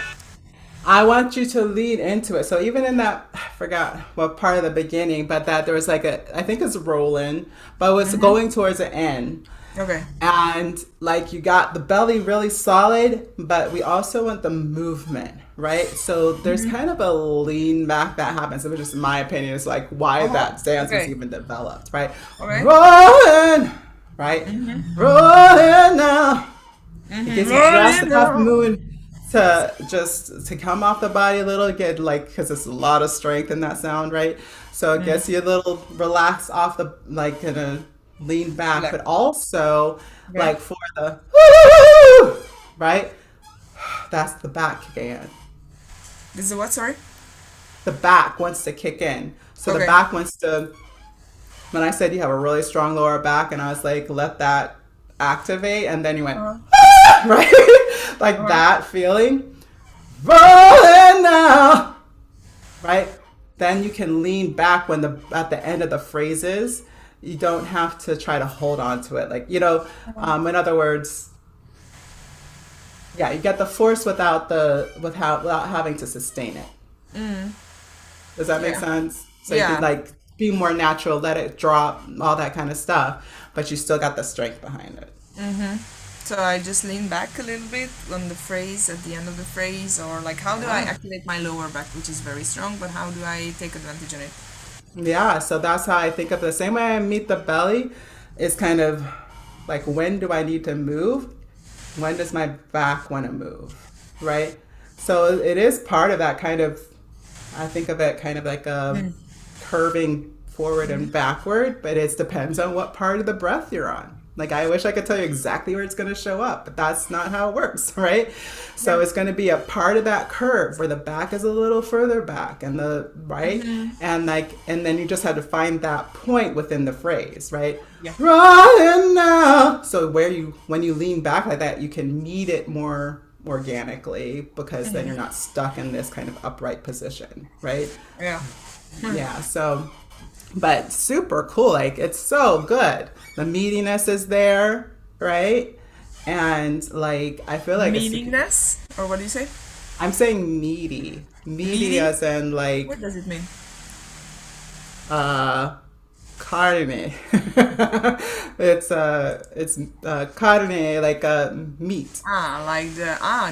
I want you to lead into it. So even in that, I forgot what part of the beginning, but that there was like I think it's rolling, but it was going towards the end. Okay. And like you got the belly really solid, but we also want the movement, right? So there's kind of a lean back that happens. It was just my opinion. It's like why that dance was okay. even developed, right? Okay. Rolling, right? Rolling now. It gives you just Rolling enough now. to come off the body a little, get like, because it's a lot of strength in that sound, right? So it Mm. gets you a little relaxed off the, like, gonna lean back, Like, but also okay. like for the right, that's the back kicking in. This is what, sorry? The back wants to kick in. So the Okay. back wants to, when I said you have a really strong lower back, and I was like, let that activate, and then you went, Uh-huh. right? Like Uh-huh. that feeling. Rolling now, right? Then you can lean back when the at the end of the phrases. You don't have to try to hold on to it. Like, in other words, yeah, you get the force without having to sustain it. Mm. Does that make Yeah. sense? So you can Yeah. like be more natural, let it drop, all that kind of stuff, but you still got the strength behind it. Mm-hmm. So I just lean back a little bit on the phrase at the end of the phrase, or like how do I Yeah. activate my lower back, which is very strong, but how do I take advantage on it? Yeah, so that's how I think of it. The same way I meet the belly is kind of like, when do I need to move? When does my back want to move? Right? So it is part of that kind of, I think of it kind of like a Mm. curving forward and backward, but it depends on what part of the breath you're on. Like, I wish I could tell you exactly where it's going to show up, but that's not how it works, right? So Yeah. it's going to be a part of that curve where the back is a little further back, and the right, Mm-hmm. and then you just have to find that point within the phrase, right? Yeah. Running now. So when you lean back like that, you can meet it more organically, because then Mm-hmm. you're not stuck in this kind of upright position, right? Yeah. Yeah, so, but super cool. Like, it's so good. The meatiness is there, right? And like, I feel like Meaningness, or what do you say? I'm saying meaty. Meaty Meaty? as in What like, does it mean? uh, carne. It's carne, like meat.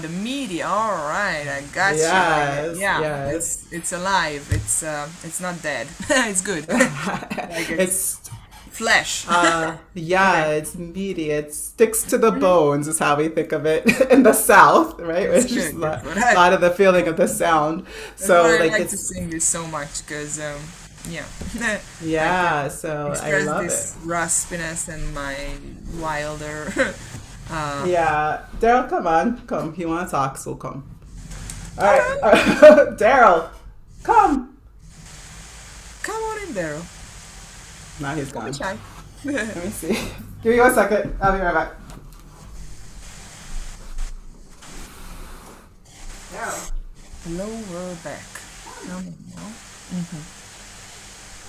The meaty. All right, I got you. Yes, Yeah, yes. it's alive. It's not dead. It's good. Like it's It's flesh. yeah, Okay, it's meaty. It sticks to the bones, is how we think of it in the South, right? that's It's just good. That's what a lot of the feeling of the sound. that's what So I like like to it's sing this so much because yeah, I yeah. can So I express love it. this raspiness and my wilder. uh, Yeah, Daryl, come on, come. You want to talk? So come. All all right, right, Daryl, come. come on in there. Now he's Don't be gone. shy. Let me see. Give me 1 second. I'll be right back. Daryl. Lower back. No, no, no.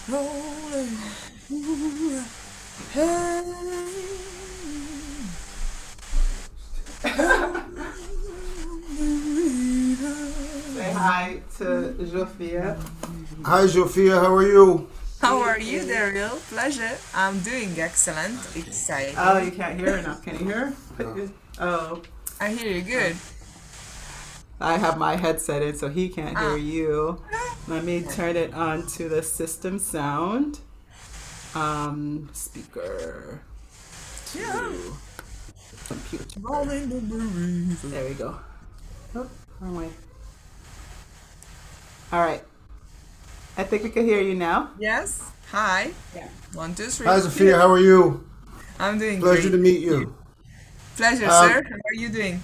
Rolling. Say hi to Zsófia. Hi, Zsófia. How are you? How are you, Daryl? Pleasure. I'm doing excellent. Exciting. Oh, you can't hear her now. Can you hear her? Oh, I hear you good. I have my headset in, so he can't hear Ah. you. Let me turn it on to the system sound. Speaker Yeah. to computer. Rolling the river. There we go. Oh, wrong way. All right. I think we can hear you now. Yes. Hi. Yeah. 1, 2, 3. Hi, Zsófia. How are you? I'm doing Pleasure great. to meet you. Pleasure, Um, sir. How are you doing?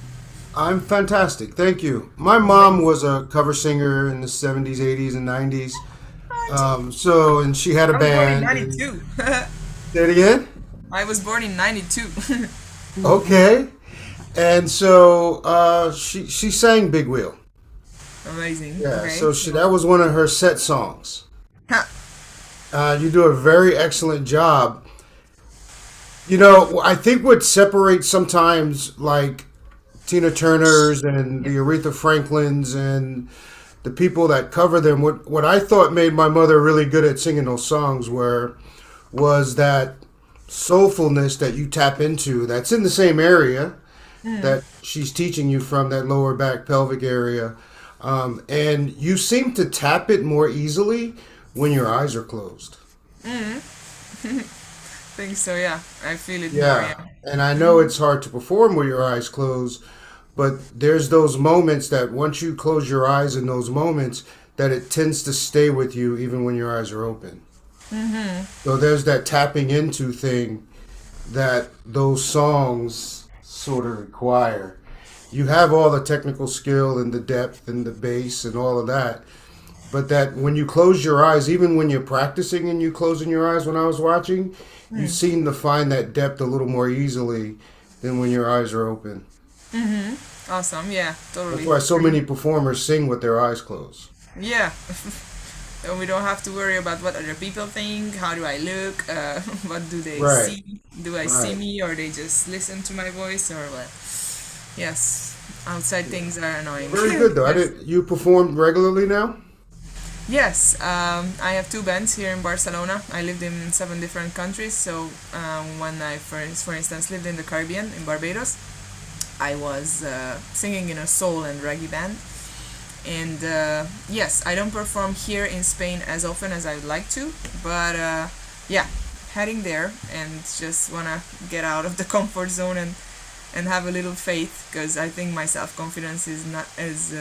I'm fantastic. Thank you. My mom was a cover singer in the 70s, 80s, and 90s. And she had a I was born in band. And, 92. say it again? I was born in 92. Okay. And so she sang Big Wheel. Amazing. Yeah. Okay. So that was one of her set songs. Ha. You do a very excellent job. You know, I think what separates sometimes like Tina Turner's and the Aretha Franklins and the people that cover them, what I thought made my mother really good at singing those songs was that soulfulness that you tap into that's in the same area that she's teaching you from, that lower back pelvic area. And you seem to tap it more easily when your eyes are closed. Think so, yeah. I feel it more, Yeah. yeah. And I know it's hard to perform with your eyes closed, but there's those moments that once you close your eyes in those moments, that it tends to stay with you even when your eyes are open. So there's that tapping into thing that those songs sort of require. You have all the technical skill and the depth and the bass and all of that, but that when you close your eyes, even when you're practicing and you closing your eyes when I was watching, you seem to find that depth a little more easily than when your eyes are open. Awesome. Yeah, totally. That's why so many performers sing with their eyes closed. Yeah. And we don't have to worry about what other people think. How do I look? What do they Right. see? Do I see me, or they just listen to my voice, or what? Yes, outside things are annoying. Very good though. You perform regularly now? Yes, I have two bands here in Barcelona. I lived in 7 different countries. So when I first, for instance, lived in the Caribbean, in Barbados, I was singing in a soul and reggae band. And yes, I don't perform here in Spain as often as I would like to, but yeah, heading there and just wanna get out of the comfort zone and have a little faith, because I think my self-confidence is not as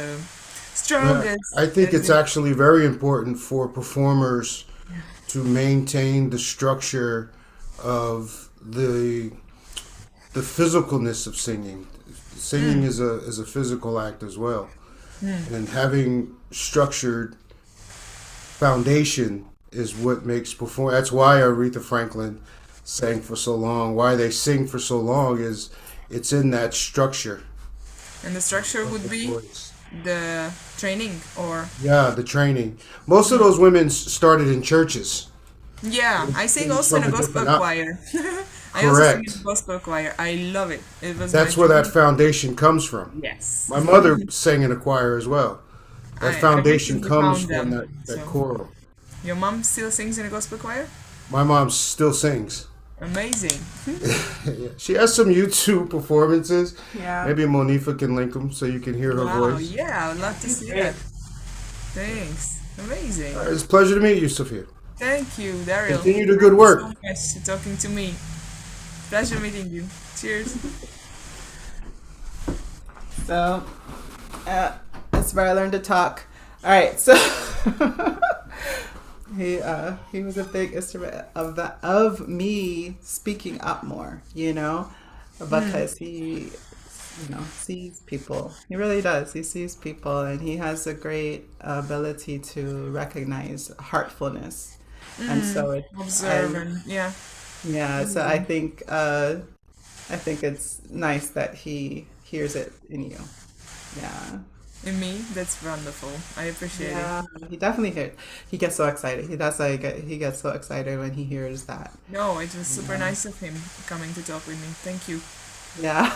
strong Yeah. as I think as it's it. actually very important for performers to maintain the structure of the physicalness of singing. Singing is a physical act as well. And having structured foundation is what makes perform. That's why Aretha Franklin sang for so long. Why they sing for so long is it's in that structure And the structure of would the be voice. the training, or Yeah, the training. Most of those women started in churches. yeah, I sing It's also in from a a gospel different up. choir. I also sing in Correct. a gospel choir. I love it. It was my That's where that dream. foundation comes from. Yes. My mother sang in a choir as well. That I foundation recently comes found from them. that So choral. your mom still sings in a gospel choir? My mom still sings. Amazing. Yeah. She has some YouTube performances. Yeah. Maybe Monifa can link them so you can hear her Wow, voice. yeah, I would love to see that. Thanks. Amazing. It's a pleasure to meet you, Sophia. Thank you, Daryl. Continue the Thank good you work. so much for talking to me. Pleasure meeting you. Cheers. So that's where I learned to talk. All right, so he was a big instrument of me speaking up more, because he sees people. He really does. He sees people, and he has a great ability to recognize heartfulness. And so Observe and yeah. yeah, so I think it's nice that he hears it in you. Yeah. In me, that's wonderful. I appreciate it. Yeah, he definitely hears. He gets so excited. He gets so excited when he hears that. No, it was super nice of him coming to talk with me. Thank you. Yeah,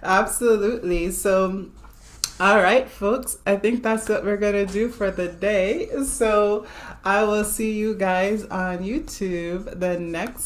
absolutely. So, all right, folks, I think that's what we're gonna do for the day. So, I will see you guys on YouTube the next